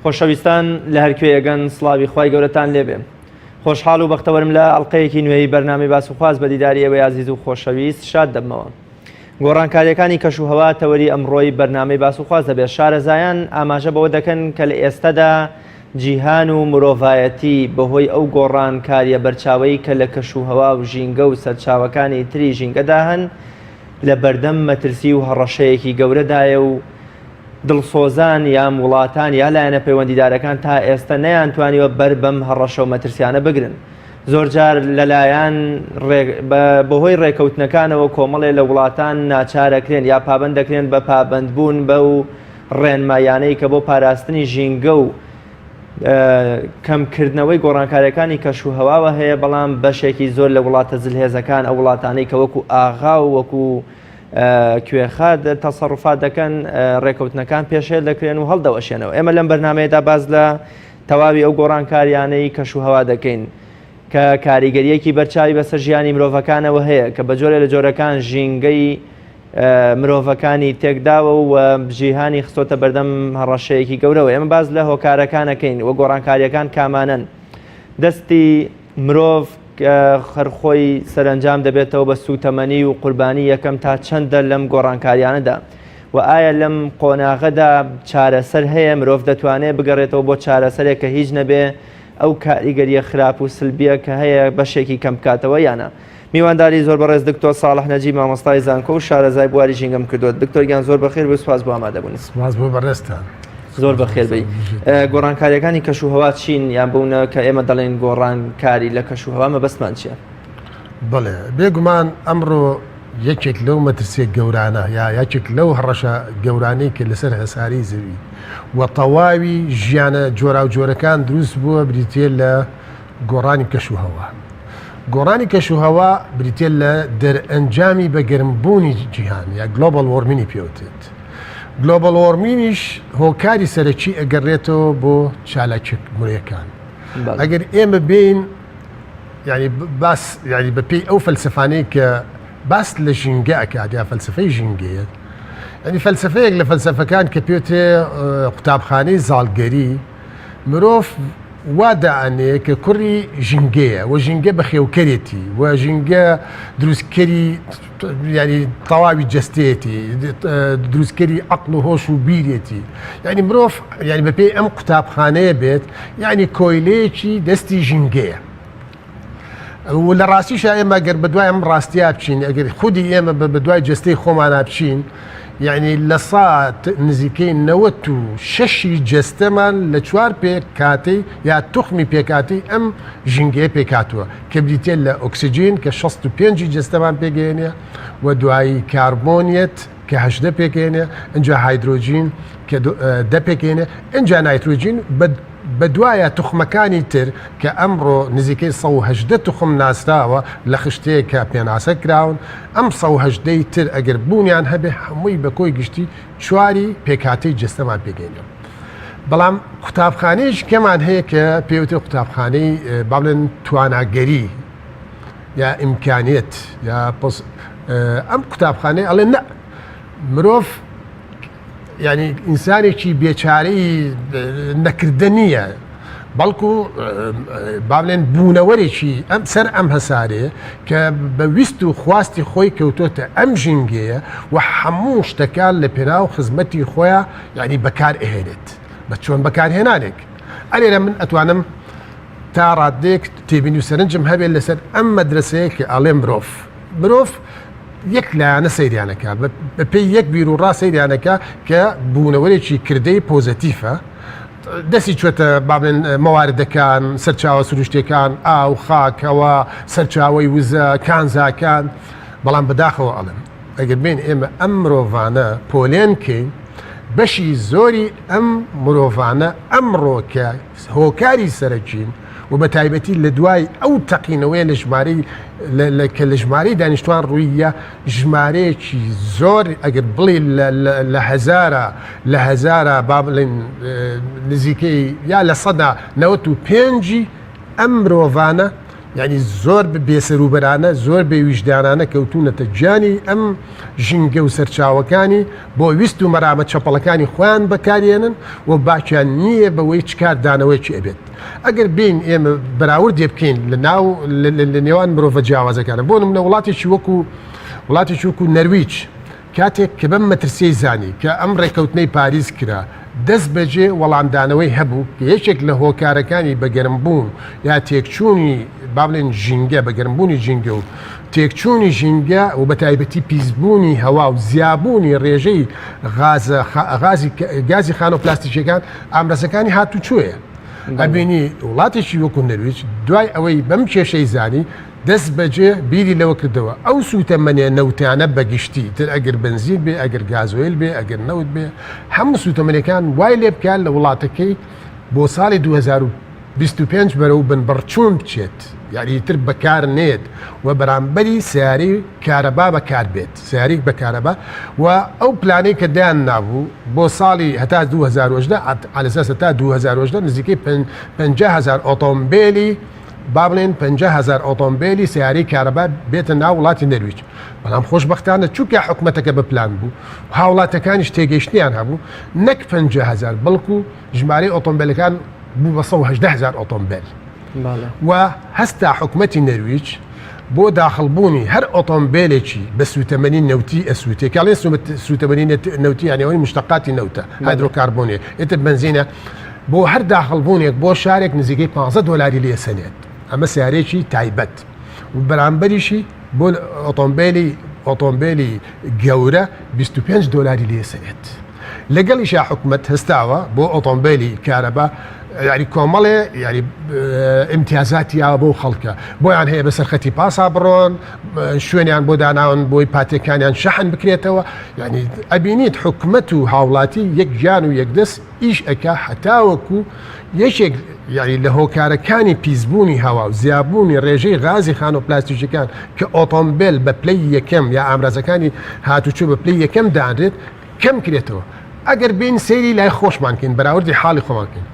خۆشەویستان لە هەرکوێیەگەن سڵاوی خوای گەورەتان لێبێ. خۆشحاڵ و بەختەوەرم لە ئەڵلقەیەکی نوێی بەرنامەی باس و خواست بە دیداری ئێوەی عزیز و خۆشەویست شاد دەبمەوە. گۆڕانکاریەکانی کەشوهەوا تەوەری ئەمڕۆی بەرنامەی باس و خواست دەبێت. شارەزایان ئاماژە بەوە دەکەن کە لە ئێستادا جیهان و مرۆڤایەتی بەهۆی ئەو گۆڕانکاریە بەرچاوەی کە لە کەشوهەوا و ژینگە و سەرچاوەکانی تری ژینگەدا هەن لە بەردەم مەترسی و هەڕەشەیەکی گەورەدایە و دڵسۆزان یان وڵاتان یا لایەنە پەیوەندیدارەکان تا ئێستا نەیانتوانیوە بەر بەم هەڕەشە و مەترسیانە بگرن. زۆرجار لەلایەن بەهۆی ڕێکەوتنەکانەوە کۆمەڵێ لە وڵاتان ناچارەکرێن یا پابند دەکرێن بە پابندبوون بەو ڕێنمایانەی کە بۆ پاراستنی ژینگە و کەمکردنەوەی گۆڕانکاریەکانی کەشوهەواوە هەیە، بەڵام بەشێکی زۆر لە وڵاتە جلهێزەکان ئەو وڵاتانەی کە وەکو ئاغا و وەکو کوێخات تەسەڕوفات دەکەن ڕێکەوتنەکان پێشێل دەکرێن و هەڵدەوەشێنەوە. ئێمە لەم بەرنامەیەدا باز لە تەواوی ئەو گۆڕانکاریانەی کەشوهەوا دەکەین کە کاریگەریەکی بەرچاوی بەسەر ژیانی مرۆڤەکانەوە هەیە کە بە جۆرێ لە جۆرەکان ژینگەی مرۆڤەکانی تێکداوە و جیهانی خستۆتە بەردەم هەڕەشەیەکی گەورەوە. ئێمە باز لە هۆکارەکانەکەین وە گۆڕانکاریەکان کامانن. دەستی مرۆڤ خەرخۆی سەرنجام دەبێتەوە بە سوتەمەنی و قوربانی یەکەم تا چەندە لەم گۆڕانکاریانەدا و ئایا لەم قۆناغەدا چارەسەر هەیە؟ مرۆڤ دەتوانێت بگەڕێتەوە بۆ چارەسەرێک کە هیچ نەبێ ئەو کاریگەریە خراپ و سلبیە کە هەیە بەشێکی کەم بکاتەوە یانە؟ میوانداری زۆر بەڕێز دکتۆر ساڵح نەجی مامۆستای زانکۆ و شارەزای بواری ژینگەم کردووە. دکتۆرگیان زۆر بەخێر بێ، سوپاس بۆ ئامادەبوونی. سوپاس بۆ بەڕێستان. زۆر بەخێر بی. گۆڕانکاریەکانی کەشوهەوا چین یان بوونە کە ئێمە دەڵێن گۆڕانکاری لە کەشوهەوا مەبەستمان چییە؟ بڵێ بێگومان ئەمڕۆ یەکێک لەو مەترسیە گەورانە یا یەکێک لەو هەڕەشە گەورانەی کە لەسەر هەساری زەوی و تەواوی ژیانە جۆرا و جۆرەکان دروست بووە بریتێ لە گۆڕانی کەشوهەوا. گۆڕانی کەشوهەوا بریتێ لە دەرئەنجامی بەگەرمبوونی جیهان یا گلۆبال وۆرمینی پێوتێت. گلۆبال وۆرمینیش هۆکاری سەرەکی ئەگەڕێتەوە بۆ چالاکیەکان. ئەگەر ئێمە بین ینی باس ینی بەپێی ئەو فەلسفانەی کە باس لە ژینگە ئەکات یا فەلسفەی ژینگەیە، ینی فەلسفەیەک لە فەلسفەکان کە پێوتێ قوتابخانەی زاڵگەری، مرۆڤ وادەئانێ کە کوڕی ژینگەیە و ژینگە بە خێوکەرێتی و ژینگە دروستکەری ینی تەواوی جەستێتی دروستکەری عەقڵ و هۆش و بیرێتی. ینی مرۆڤ ینی بەپێی ئەم قوتابخانەیە بێت ینی کۆیلەیەکی دەستی ژینگەیە. و لە ڕاستیشە ئێمە گەر بەدوای ئەم ڕاستیا بچین، ئەگەر خودی ئێمە بەدوای جەستەی خۆمانە بچین، یعنی لە سات نزیکەی 96 جەستەمان لە 4 پێکاتەی یا توخمی پێکاتی ئەم ژینگەیە پێکاتووە کە بریتێ لە ئۆکسیجین کە 65 جەستەمان پێگەێنێ و دوایی کاربۆنیەت کە 8 پێکێنێ، ئەنجا هایدرۆژین کە 10 پێکێنێ، ئەنجا نایترۆژین بە دوایە توخمەکانی تر کە ئەمڕۆ نزیکەی 180 توخم ناسراوە لە خشتەیە کە پێناسە کراون. ئەم 180 تر ئەگەر بوونیان هەبێ هەمووی بە کۆی گشتی 4 پێکاتەی جەستەمان پێگەێنێ. بەڵام قوتابخانەیەش کەمان هەیە کە پێوتێ قوتابخانەی با بڵێن تواناگەری یا ئیمکانیت یا ئەم قوتابخانەی ئەڵێ نە، مرۆڤ ینی ئینسانێکی بێچارەی نەکردن نییە، بەڵکو با بڵێن بوونەوەرێکی سەر ئەم هەسارەیە کە بە ویست و خواستی خۆی کەوتۆتە ئەم ژینگەیە و هەموو شتەکان لە پێناو خزمەتی خۆیان ینی بەکار ئەهێنێت بە چۆن بەکارهێنانێک. ئەلێرە من ئەتوانم تا ڕادێک تێبینی و سەرنجم هەبێت لەسەر ئەم مەدرسەیە کە ئەڵێ مرۆڤ یەک لایەنە سەیریانەکە بەپێی یەک بیر و ڕا سەیریانەکە کە بوونەوەرێکی کردەی پۆزەتیفە، دەستی چوێتە با بڵێن مەواردەکان، سەرچاوە سروشتەکان، ئاو، خاکەوە، سەرچاوەی وزە، کانزاکان. بەڵام بەداخەوە ئەڵم ئەگەر بین ئێمە ئەم مرۆڤانە پۆلێنکەین، بەشی زۆری ئەم مرۆڤانە ئەمڕۆ کە هۆکاری سەرەکین و بە تایبەتی لە دوای ئەو تەقینەوەی لە ژمارەی کە لە ژمارەی دانیشتوان ڕوویە ژمارەیەکی زۆر ئەگەر بڵێ لە هەزارە با بڵێن نزیکەی یا لە 195 ئەم مرۆڤانە یعنی زۆر بێسەروبەرانە زۆر بێویژدانانە کەوتونەتە گیانی ئەم ژینگە و سەرچاوەکانی بۆ ویست و مەرامە چەپەڵەکانی خۆیان بەکارێنن و باکیان نییە بەوەی چکار دانەوەیکی ئەبێت. ئەگەر بین ئێمە بەراورد بکەین لە نێوان مرۆڤە جیاوازەکانە بۆ نمونە وڵاتێکی وەکو نەرویج کاتێک کە بەم مەترسیەی زانی کە ئەم ڕێکەوتنەی پاریس کرا دەست بەجێ وەڵامدانەوەی هەبوو کە یەکێک لە هۆکارەکانی بەگەرمبوون یا تێکچوونی با بڵێن ژینگە بەگەرمبوونی ژینگە و تێکچوونی ژینگە و بە تایبەتی پیسبوونی هەوا و زیابوونی ڕێژەی گازی خانۆ پلاستیکیەکان ئامرەسەکانی هاتوچۆیە. ئەبینی وڵاتێکی وەکو نەرویج دوای ئەوەی بەم کێشەی زانی دەست بەجێ بیری لەوە کردەوە ئەو سوتەمەنێ نەوتانە بەگشتی تر ئەگەر بنزین بێ ئەگەر گازۆیل بێ ئەگەر نەوت بێ هەموو سوتەمەنەکان وای لێ بکات لە وڵاتەکەی بۆ ساڵی 2025 بەرەو بنبڕچوون بچێت یعنی تر بەکار نێت و بەرامبەری سیاری کارەبا بەکار بێت سیاری بەکارەبا و ئەو پلانەی کە دایان نابوو بۆ ساڵی هەتا 2010 ئالەساس هەتا 2010 نزیکەی 50,000 ئۆتۆمبیلی با بڵێن 50,000 ئۆتۆمبیلی سیاری کارەبا بێتە ناو وڵاتی نەرویج. بەڵام خۆشبەختانە چووکە حکوومەتەکە بە پلان بوو هاوڵاتەکانیش تێگەیشتیان هەبوو نەک 50,000 بەڵکو ژمارەی ئۆتۆمبیلەکان بوو بە 118,000 ئۆتۆمبیل و هەستا حکوومەتی نەرویج بۆ داخڵبوونی هەر ئۆتۆمبیلێکی بە سوتەمەنی نەوتی ئەسووتێک کاڵێن سوتەمەنی نەوتی یانەوەی مشتەقاتی نەوتە هایدرۆکاربۆنێ ئێتر بنزینە بۆ هەر داخڵبوونێک بۆ شارێک نزیکەی 15 دۆلاری لێ سەنێت ئەمە سیارێکی تایبەت و بەرامبەریشی بۆ ئۆتۆمبیلی گەورە 25 دۆلاری لێ سەنێت. لەگەڵیش حکوومەت هەستاوە بۆ ئۆتۆمبیلی کارەبا یعنی کۆمەڵێ ینی ئیمتیازاتی یا بۆ خەڵکە بۆیان هەیە بەسەر خەتی پاسا بڕۆن شوێنیان بۆ داناون بۆی پاتێکانیان شەحن بکرێتەوە یعنی ئەبینیت حکوومەت و هاوڵاتی یەک گیان و یەکدەست ئیش ئەکا هەتاوەکو یەکێک یعنی لە هۆکارەکانی پیسبوونی هەوا و زیابوونی ڕێژەی غازی خانۆ پلاستیکیەکان کە ئۆتۆمبیل بە پلەی یەکەم یا ئامرازەکانی هاتوچوو بە پلەی یەکەم دانرێت کەم کرێتەوە. ئەگەر بین سەیری لای خۆشمانکەین بەراوردی حاڵی خۆمانکەین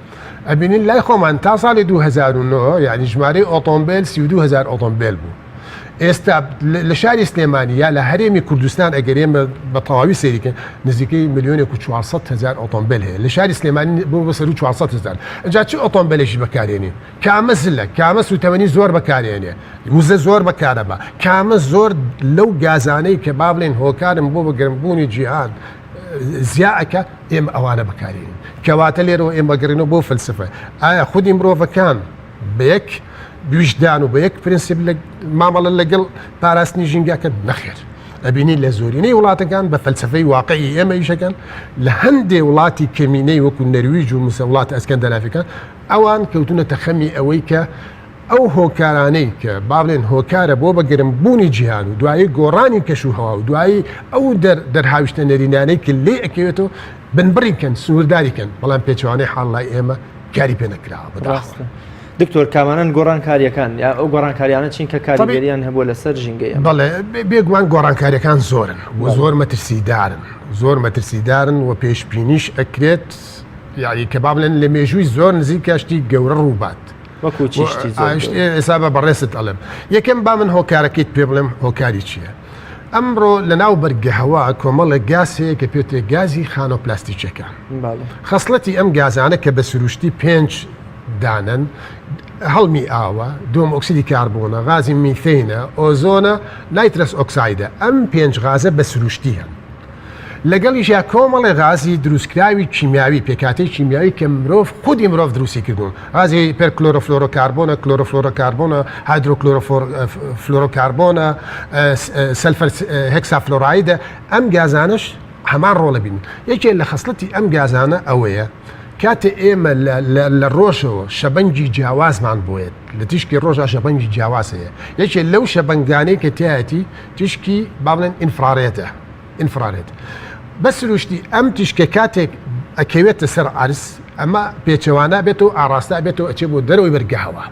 ئەبینین لای خۆمان تا ساڵی 2009 یعنی ژمارەی ئۆتۆمبیل 32,000 ئۆتۆمبیل بوو. ئێستا لە شاری سلێمانی یا لە هەرێمی کوردستان ئەگەرێمە بە تەواوی سەیریکەن نزیکەی 1,400,000 ئۆتۆمبیل هەیە لە شاری سلێمانی بۆ بەسەر 400,000 ئەجا چی ئۆتۆمبیلێکی بەکارێنێ کامە زلە کامە سوتەمەنی زۆر بەکارێنێ وزە زۆر بەکارەبە کامە زۆر لەو گازانەی کە با بڵێن هۆکارم بۆ بەگەرمبوونی جیهان زیاکە ئێمە ئەوانە بەکارێن کەواتە لێرەوە ئێمە گەڕینەوە بۆ فەلسفە ئایا خودی مرۆڤەکان بە یەک ویژدان و بە یەک پرینسیپ مامەڵە لەگەڵ پاراستنی ژینگاکە نەخێر ئەبینی لە زۆرینەی وڵاتەکان بە فەلسفەی واقعی ئێمە ئیشەکەن لە هەندێک وڵاتی کەمینەی وەکو نەرویج و وڵات ئەسکەندەنافیەکان ئەوان کەوتونەتە خەمی ئەوەی کە ئەو هۆکارانەی کە با بڵێن هۆکارە بۆ بەگەرمبوونی جیهان و دوایی گۆڕانی کەشوهەوا و دوایی ئەو دەرهاویشتە نەرینانەی کە لێ ئەکەوێتەوە بنبڕیکەن سنوورداریکەن بەڵام پێچوانەی حاڵای ئێمە کاری پێ نەکراوە بەڕاستە. دکتۆر کامانن گۆڕانکاریەکان یا ئەو گۆڕانکاریانە چین کە کاریگەریان هەبووە لەسەر ژینگەی بەڵێ بێگومان گۆڕانکاریەکان زۆرن و زۆر مەترسیدارن و پێشبینیش ئەکرێت یعنی کە با بڵێن لە مێژووی زۆر نزیک کەشتی گەورە ڕووبات وەکو چیشتی ئێستا بە بەڕێست ئەڵێم یەکەم با من هۆکارەکەیت پێ بڵێم هۆکاری چییە؟ ئەمڕۆ لە ناو بەرگەهەوا کۆمەڵە گاز هەیە کە پێوتێ گازی خانۆ پلاستیکیەکان خەسڵەتی ئەم گازانە کە بە سروشتی 5 دانن هەڵمی ئاوە دوم ئۆکسیدی کاربۆنە غازی میثینە ئۆزۆنە نایترس ئۆکسایدە ئەم 5 غازە بە سروشتی هەن لەگەڵیش یا کۆمەڵی غازی دروستکراوی کیمیاوی پێکاتەی کیمیاوی کە مرۆڤ خودی مرۆڤ دروستی کردوون غازی پێرکلۆرۆفلۆرۆکاربۆنە کلۆرۆفلۆرۆکاربۆنە هایدرۆکلۆرۆفلۆرۆکاربۆنە سەلفەر هێکسافلۆرایدە ئەم گازانش هەمان ڕۆڵە بین یەکێک لە خەسڵەتی ئەم گازانە ئەوەیە کاتێ ئێمە لە ڕۆژەوە شەبەنگی جیاوازمان بۆیێت لە تیشکی ڕۆژە شەبەنگی جیاواز هەیە یەکێ لەو شەبەنگانەی کە تایەتی تیشکی با بڵێن ئینفرارێت بە سروشتی ئەم تیشکە کاتێک ئەکەوێتە سەر عرس ئەمە پێچەوانە بێت و ئاڕاستە بێتەوە ئەچێ بۆ دەرەوەی بەرگەهەوە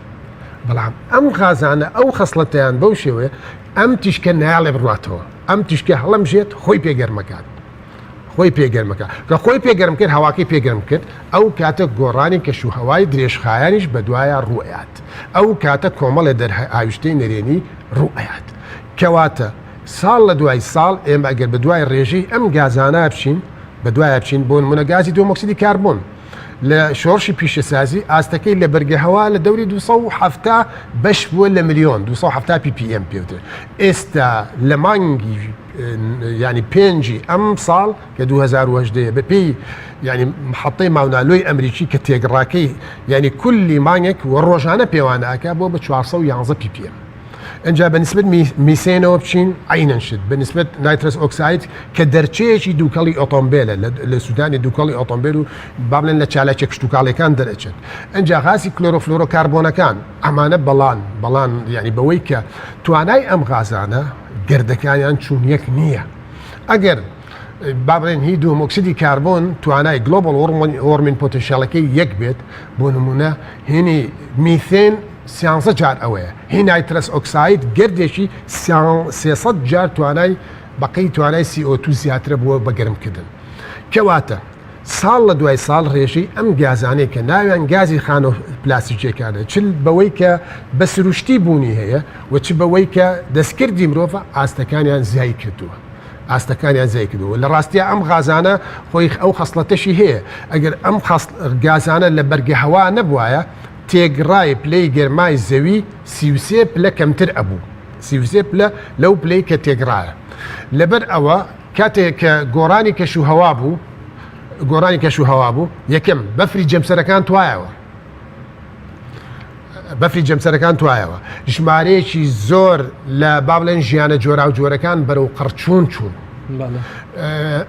بەڵام ئەم غازانە ئەو خەسڵەتیان بەو شێوەیە ئەم تیشکە نایاڵێ بڕاتەوە ئەم تیشکە هەڵەمژێت خۆی پێگەرمەکات خۆی پێگەرمەکە کە خۆی پێگەرم کرد هەواکەی پێگەرم کرد ئەو کاتە گۆڕانی کەشوهەوای درێژخایانیش بە دوایە ڕوئات ئەو کاتە کۆمەڵە دەرهاویشتەی نەرێنی ڕوئات کەواتە ساڵ لە دوای ساڵ ئێمە ئەگەر بە دوای ڕێژەی ئەم گازانە بچین بە دوایە بچین بۆ نمونە گازی دۆمۆکسیدی کاربۆن لە شۆڕشی پیشەسازی ئاستەکەی لە بەرگەهەوا لە دەوری 270 بەش بووە لە ملیۆن 270 ppm پێوتر ئێستا لە مانگی ینی پێنجی ئەم ساڵ کە 2010 بەپێی ینی محەڵەی ماونالۆی ئەمریکی کە تێگڕاکەی ینی کولی مانگێک و ڕۆژانە پێوانەکە بۆ بە 411 ppm ئەجا بەنسبت میسێنەوە بچین عینەن شت بەنسبت نایترس ئۆکساید کە دەرچەیەکی دووکەڵی ئۆتۆمبیلە لە سوودانی دووکەڵی ئۆتۆمبیل و با بڵێن لە چالاکێک کشتتوکاڵەکان دەرەچێت ئەجا غازی کلۆرۆفلۆرۆ کاربۆنەکان ئەمانە بەڵان ینی بەوەی کە توانای ئەم غازانە گردەکانیان چوون یەک نییە ئەگەر با بڵێن هی دۆمۆکسیدی کاربۆن توانای گلۆبال وۆرمین پۆتەنشیالەکەی یەک بێت بۆ نمونە هێنی میثێن 300 جار ئەوەیە هی نایترس ئۆکساید گردێکی 300 جار توانای بەقەی توانای CO2 زیاترە بووە بەگەرمکردن کەواتە ساڵ لە دوای ساڵ ڕێژەی ئەم گازانەی کە ناویان گازی خانۆ پلاسیکیەکانە چ بەوەی کە بە سروشتی بوونی هەیە و چ بەوەی کە دەستکردی مرۆڤ ئاستەکانیان زیای کردووە ئاستەکانیان زای کردووە لە ڕاستیە ئەم غازانە خۆی ئەو خەسڵەتەشی هەیە ئەگەر ئەم گازانە لە بەرگەهەوا نەبوایە تێگڕای پلەی گەرمای زەوی 33 پلە کەمتر ئەبوو 33 پلە لەو پلەی کە تێگڕایە لەبەر ئەوە کاتێک کە گۆڕانی کەشوهەوا بوو یەکەم بەفری جەمسەرەکان توایەوە ژمارەیەکی زۆر لە با بڵێن ژیانە جۆرا و جۆرەکان بەرەو قەرچوون چوون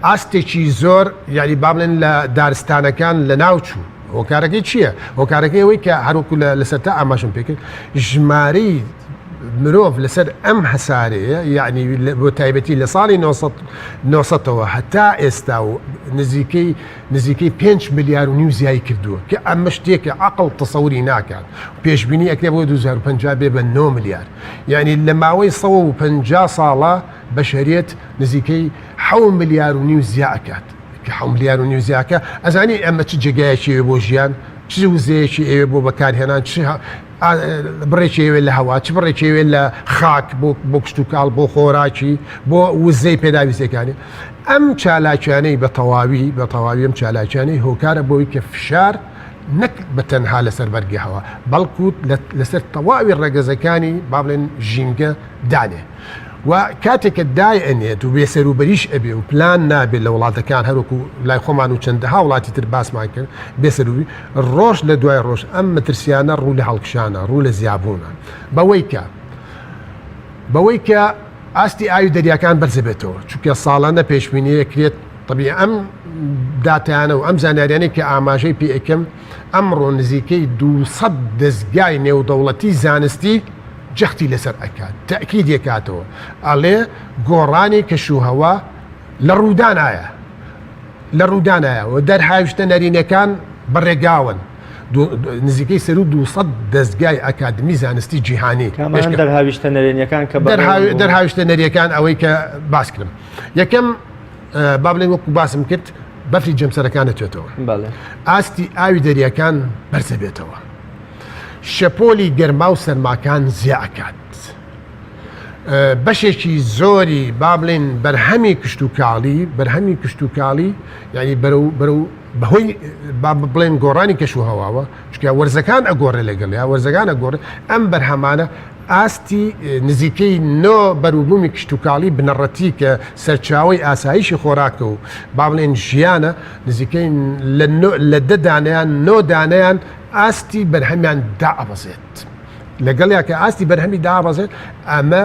ئاستێکی زۆر یعنی با بڵێن لە دارستانەکان لە ناو چوو هۆکارەکەی چییە؟ هۆکارەکەی ئەوەی کە هەروکو لەسەرتا ئاماژم پێکرد ژمارەی مرۆڤ لەسەر ئەم هەسارەیە یعنی بۆ تایبەتی لە ساڵی 1970ەوە هەتا ئێستا و نزیکەی 5 ملیار و نیو زیای کردووە کە ئەمە شتێکە عەقڵ تەسەوری ناکات پێشبینی ئەکرێ بۆ 2050 بێ بە 9 ملیار یعنی لە ماوەی 150 ساڵە بەشەریەت نزیکەی 7 ملیار و نیو زیاکات کە 7 ملیار و نیو زیاکە ئەزانی ئەمە چ جێگایەکی بۆ ژیان چ وزەیەکی ئێوێ بۆ بەکارهێنان بڕێکێوێت لە هەوا چ بڕێکێوێت لە خاک بۆ کشتتوکاڵ بۆ خۆراکی بۆ وزەی پێداویستەکانی ئەم چالاکیانەی بە تەواوی ئەم چالاکیانەی هۆکارە بۆی کە فشار نەک بە تەنها لەسەر بەرگەهەوە بەڵکو لەسەر تەواوی ڕێگەزەکانی با بڵێن ژینگە دانێ و کاتێککە دای ئەنێت و بێسەروبەریش ئەبێ و پلان نابێت لە وڵاتەکان هەروکو لای خۆمان و چەندەها وڵاتی تر باسمان کرد بێسەروبی ڕۆژ لە دوای ڕۆژ ئەم مەترسیانە ڕوو لە هەڵکشانە ڕوو لە زیابوونە بەوەی کە ئاستی ئاوی دەریاکان بەرزەبێتەوە چونکە ساڵانە پێشبینیەکرێت طبیعی ئەم داتیانە و ئەم زانیاریانەی کە ئاماژەی پێئەکەم ئەمڕۆ نزیکەی 200 دەستگای نێودەوڵەتی زانستی جەختی لەسەر ئەکات تەکید یەکاتەوە ئەڵێ گۆڕانی کەشوهەوا لە ڕوودانایە و دەرهاویشتە نەرینەکان بەڕێگاون نزیکەی سەر و 200 دەستگای ئەکادمی زانستی جیهانی دەرهاویشتە نەرێنیەکان کە دەرهاویشتە نەریەکان ئەوەی کە باس کردم یەکەم با بڵێن وەکو باسم کرد بەفری جەمسەرەکان دەچێتەوە ئاستی ئاوی دەریەکان بەرزە بێتەوە شەپۆلی گەرما و سەرماکان زیاکات بەشێکی زۆری با بڵێن بەرهەمی کشتتوکاڵی یعنی بەرەو بەهۆی با بڵێن گۆڕانی کەشوهەواوە چکە وەرزەکان ئەگۆڕێ لەگەڵیا وەرزەکان ئەگۆڕێ ئەم بەرهەمانە ئاستی نزیکەی نۆ بەروبوومی کشتتوکاڵی بنەڕەتی کە سەرچاوی ئاسایشی خۆراکە و با بڵێن ژیانە نزیکەی لە دەدانیان نۆ دانیان ئاستی بەرهەمیان دائەبەزێت لەگەڵیا کە ئاستی بەرهەمی دابەزێت ئەمە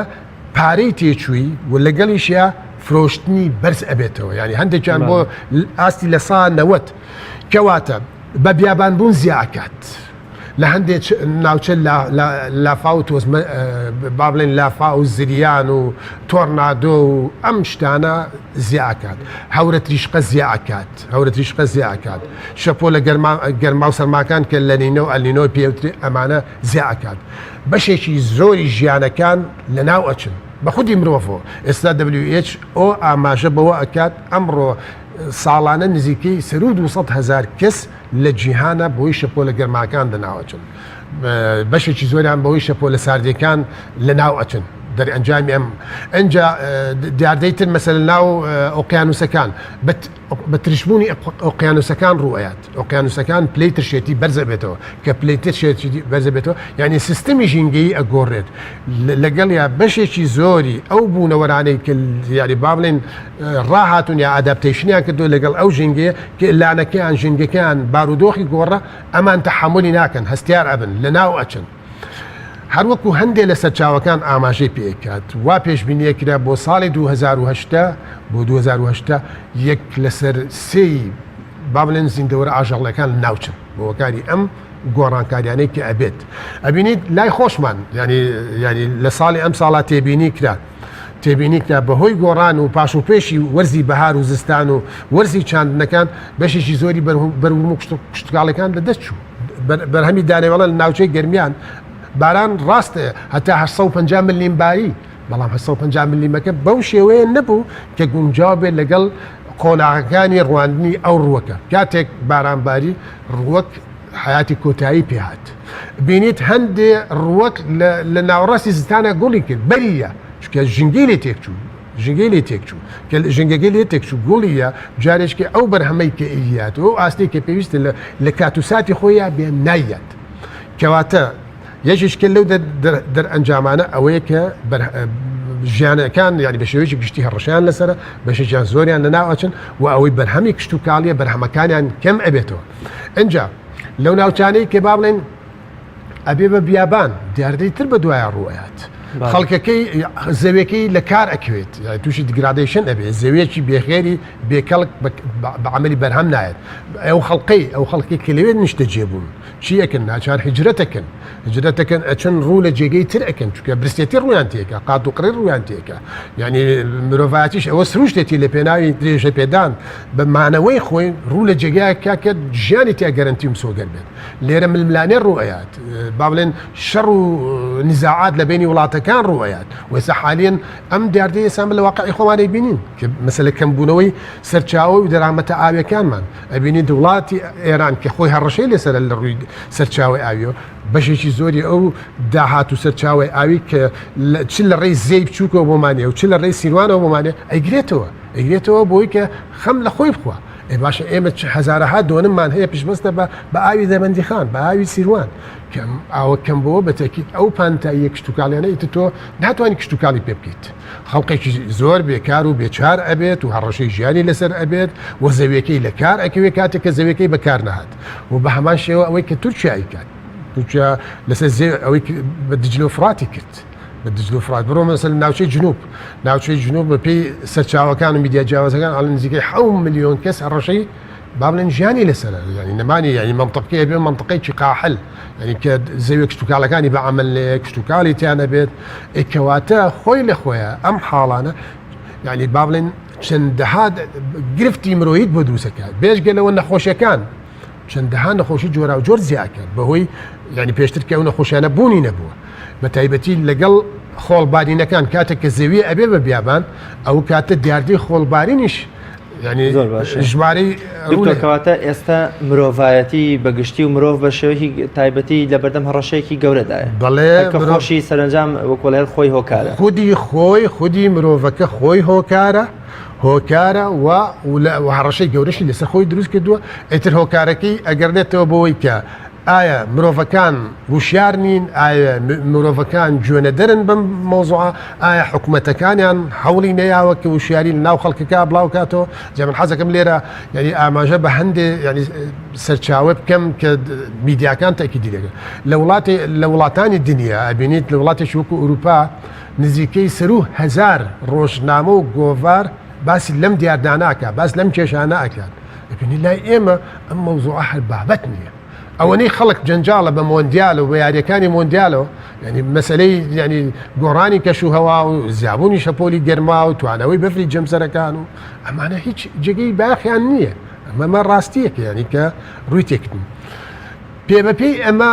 پارەی تێچووی و لەگەڵیشیا فرۆشتنی بەرز ئەبێتەوە ینی هەندێکیان بۆ ئاستی لە سا 90 کەواتە بە بیابانبوون زیاکات لە هەندێک ناوچە لافا و تۆزمە با بڵێن لافا و زریان و تۆرنادۆ و ئەم شتانە زیاکات هەورە تریشقە زیاکات شەپۆ لە گەرما و سەرماکان کە لە نینە و ئەلینۆ پێوتری ئەمانە زیاکات بەشێکی زۆری ژیانەکان لە ناو ئەچن بە خودی مرۆڤەوە ئێستا WHO ئاماژە بەوە ئەکات ئەمڕۆ ساڵانە نزیکەی سەرود 200,000 کەس لە جیهانە بۆی شەپۆ لە گەرماکان دەناوەچن بەشێکی زۆریان بەوەی شەپۆ لە ساردەکان لە ناو ئەچن دەری ئەنجامی ئەم ئەنجا دیاردەیتر مەسەل ناو ئۆقیانوسەکان بە تریشبوونی ئۆقیانوسەکان ڕوئەیات ئۆقیانوسەکان پلەی ترشێتی بەرزە بێتەوە کە پلەی ترشێتی بەرزە بێتەوە یعنی سیستمی ژینگەیی ئەگۆڕێت لەگەڵ یا بەشێکی زۆری ئەو بوونەوەرانەی کە یاری با بڵێن ڕاهاتون یا ئاداپتیشنیان کردو لەگەڵ ئەو ژینگەیە کە لانەکەیان ژینگەکەیان بارودۆخی گۆڕە ئەمان تەحملی ناکەن هەستیار ئەبن لە ناو ئەچن هەروەکو هەندێک لە سەرچاوەکان ئاماژەی پێکات وا پێشبینیەکرا بۆ ساڵی 2010 بۆ 2010 یەک لەسەر سێی با بڵێن زیندەوەرە ئاژەڵەکان ناوچن بۆ وەکاری ئەم گۆڕانکاریانەی کە ئەبێت ئەبینیت لای خۆشمان ینی لە ساڵی ئەم ساڵا تێبینی کرا بەهۆی گۆڕان و پاش و پێشی وەرزی بەهار و زستان و وەرزی چاندنەکان بەشێکی زۆری بەرهوم و کشتتوکاڵەکان لەدەست چوو بەرهەمی دانێوەڵە لە ناوچەی گەرمیان باران ڕاستە هەتا 850 ملیم باری بەڵام 850 میلیمەکە بەو شێوەیە نەبوو کە گونجاو بێت لەگەڵ قۆناغەکانی ڕواندنی ئەو ڕووەکە کاتێک بارانباری ڕووەک حیاتی کۆتایی پێهات بینیت هەندێ ڕووەک لە ناوەڕاستی زستانە گوڵی کرد بەریە چکە ژنگی لێ تێکچوو کە ژنگەکەی لێ تێکچوو گوڵیە جارێشکی ئەو بەرهەمەی کە ئیات و ئاستی کە پێویستە لە کاتوساتی خۆیان بێ نایەت کەواتە یەکێککە لەو دەرئەنجامانە ئەوەیە کە ژیانەکان یانی بە شێوەیەکی گشتی هەڕەشیان لەسرە بەشێکیان زۆریان لە ناوچن و ئەوەی بەرهەمی کشت و کاڵیە بەرهەمەکانیان کەم ئەبێتەوە ئەنجا لەو ناوچانەی کە با بڵێن ئەبێ بە بیابان دیاردەی تر بە دوایە ڕوئات خەڵکەکەی زەویەکەی لە کار ئەکوێت تووشی دیگرادیشن ئەبێت زەویەکی بێخێری بێکەڵک بە عملی بەرهەم نایێت ئەو خەڵکی کە لەوێت نیشتە جێبوون چی ئەکەن ناچار هجرەتەکەن ئەچەن ڕوو لە جێگەی تر ئەکەن چکە برسێتی ڕویان تێکە قات و قڕی ڕویان تێکە یعنی مرۆڤایەتیش ئەوە سروشتێتی لە پێناوی درێژە پێدان بە مانەوەی خۆی ڕوو لە جێگای کاکە ژیانی تیا گەرنتی و سۆگەر بێت لێرە ململانێ ڕوئەیات با بڵێن شەڕ و نزاعات لە بینی وڵاتەکان ڕوئەیات وەسە حالیان ئەم دیاردەیە ئێستا لە واقعی خۆمانەی بینین کە مەسەلە کەمبوونەوەی سەرچاوە و دەرامەتە ئاویەکانمان ئەبینین وڵاتی ئێران کە خۆی هەڕەشەی لەسەر لە ڕووی سەرچاوی ئاویەوە بەشێکی زۆری ئەو داهات و سەرچاوی ئاوی کە چ لە ڕێی زەی بچووکەوە بۆمانێ و چ لە ڕێی سیروانەوە بۆمانێ ئەیگرێتەوە بۆی کە خەم لە خۆی بخوا باشە ئێمە هەزارەها دۆنممان هەیە پشبەستە بە ئاوی دەبەندی خان بە ئاوی سیروان کەم ئاوە کەم بەوە بەتەکیت ئەو پانتاییە کشتتوکاڵیانەیت تۆ ناتوانانی کشتتوکاڵی پێ بکەیت خەڵقێکی زۆر بێکار و بێچار ئەبێت و هەڕەشەی ژیانی لەسەر ئەبێت و زەویەکەی لە کار ئەکەوێت کاتێک کە زەویەکەی بەکار نەهات و بە هەمان شێوە ئەوەی کە تورکیایی کات تورکیا لەسەر ئەوەی بە دجلە و فراتی کرد بە دجلە و فرات بڕۆ مەسەل ناوچەی جنوب بە پێی سەرچاوەکان و میدیا جیاوازەکان ئەڵێن نزیکەی 7 ملیۆن کەس هەڕەشەی با بڵێن ژیانی لەسەر ینی نەمانی ینی منطقەیە بێ منطقەیەکی قاحل ینی کە زەوی کشتتوکاڵەکانی بە عمل لێ کشتتوکاڵی تیانە بێت ئێکەواتە خۆی لە خۆیە ئەم حاڵانە ینی با بڵێن چەندەها گرفتی مرۆییت بۆ دروستەکات بێژگەلەوە نەخۆشیەکان چەندەها نەخۆشی جۆرا و جۆر زیاکرد بەهۆی ینی پێشتر کە ئەو نەخۆشیانە بوونی نەبووە بە تایبەتی لەگەڵ خۆڵبارینەکان کاتێک کە زەوی ئەبێ بە بیابان ئەو کاتە دیاردەی خۆڵبارینیش ینی ژمارەی کەواتە ئێستا مرۆڤایەتی بەگشتی و مرۆڤ بە شێوەیەکی تایبەتی لە بەردەم هەڕەشەیەکی گەورەدایە بەڵێ خۆشی سەرنجام وەکوڵێر خۆی هۆکارە خودی مرۆڤەکە خۆی هۆکارە و هەڕەشەی گەورەشی لەسەر خۆی دروست کردووە ئیتر هۆکارەکەی ئەگەرنێتەوە بۆەوەی کە ئایا مرۆڤەکان وشیار نین ئایا مرۆڤەکان گوێنە دەرن بم مۆزوعە ئایا حکوومەتەکانیان هەوڵی نەیاوە کە وشیاری ناو خەڵکەکە بڵاو کاتەوە جەمن حەزەکەم لێرە ینی ئاماژە بە هەندێ ینی سەرچاوە بکەم کە میدیاکان تاکیدی دەکەن لە وڵاتانی دنیا ئەبینیت لە وڵاتێکی وەکو ئوروپا نزیکەی 1000 ڕۆژنامە و گۆڤار باسی لەم دیارداناکە باس لەم کێشانە ئەکات ئەبینی لای ئێمە ئەم مەوزوعە هەر بابەت نییە ئەوەنەی خەڵک جەنجاڵە بە مۆندیالە و بە یاریەکانی مۆندیالەوە ینی مەسلەی ینی گۆڕانی کەش و هەوا و زیابوونی شەپۆلی گەرما و توانەوەی بەفری جەمسەرەکان و ئەمانە هیچ جێگەی باخیان نییە ئەمە ڕاستیەکە ینی کە ڕووی تێکردن پێبەپێی ئەمە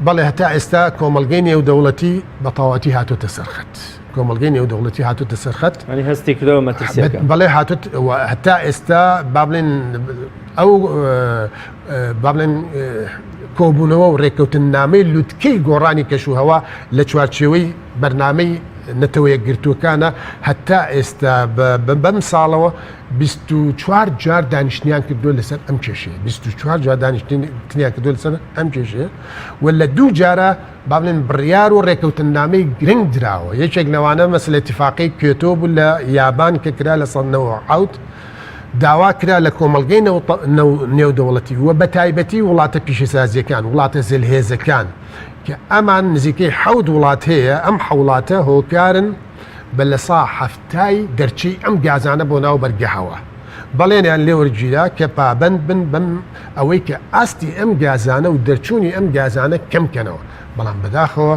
بەڵێ هەتا ئێستا کۆمەلگەی نێودەوڵەتی بە تەواوەتی هاتوۆتە سەرخەت کۆمەڵگەی نێودەوڵەتی هاتوتە سەرخەت ئەنی هەستی کردەوە مەترسیەکە بەڵێ هاتوت هەتا ئێستا با بڵێن ئەو با بڵێن کۆبوونەوە و ڕێککەوتن نامەی لوتکەی گۆڕانی کەشوهەوا لە چوارچێوەی بەرنامەی نەتەوە یەکگرتوەکانە هەتا ئێستا بەم ساڵەوە 24 جار دانیشتنیان کردو لەسەر ئەم کێشەیە 24 جار دانیشتنیان کردو لەسەر ئەم کێشەیە و لە دوو جارە با بڵێن بڕیار و ڕێککەوتن نامەی گرنگ درراوە یەکێک لەوانە مەسلە اتفاقی کێتۆ بوو لە یابان کە کرا لە سەدەوە حوت داوا کرا لە کۆمەڵگەی نێودەوڵەتی وە بە تایبەتی وڵاتە پیشەسازیەکان وڵاتە زلهێزەکان کە ئەمان نزیکەی حەوت وڵات هەیە ئەم حوڵاتە هۆکارن بە لە سا هەفتای دەرچی ئەم گازانە بۆ ناو بەرگەهەوە بەڵێنیان لێوەرگیرا کە پابند بن بم ئەوەی کە ئاستی ئەم گازانە و دەرچوونی ئەم گازانە کەمکەنەوە بەڵام بەداخەوە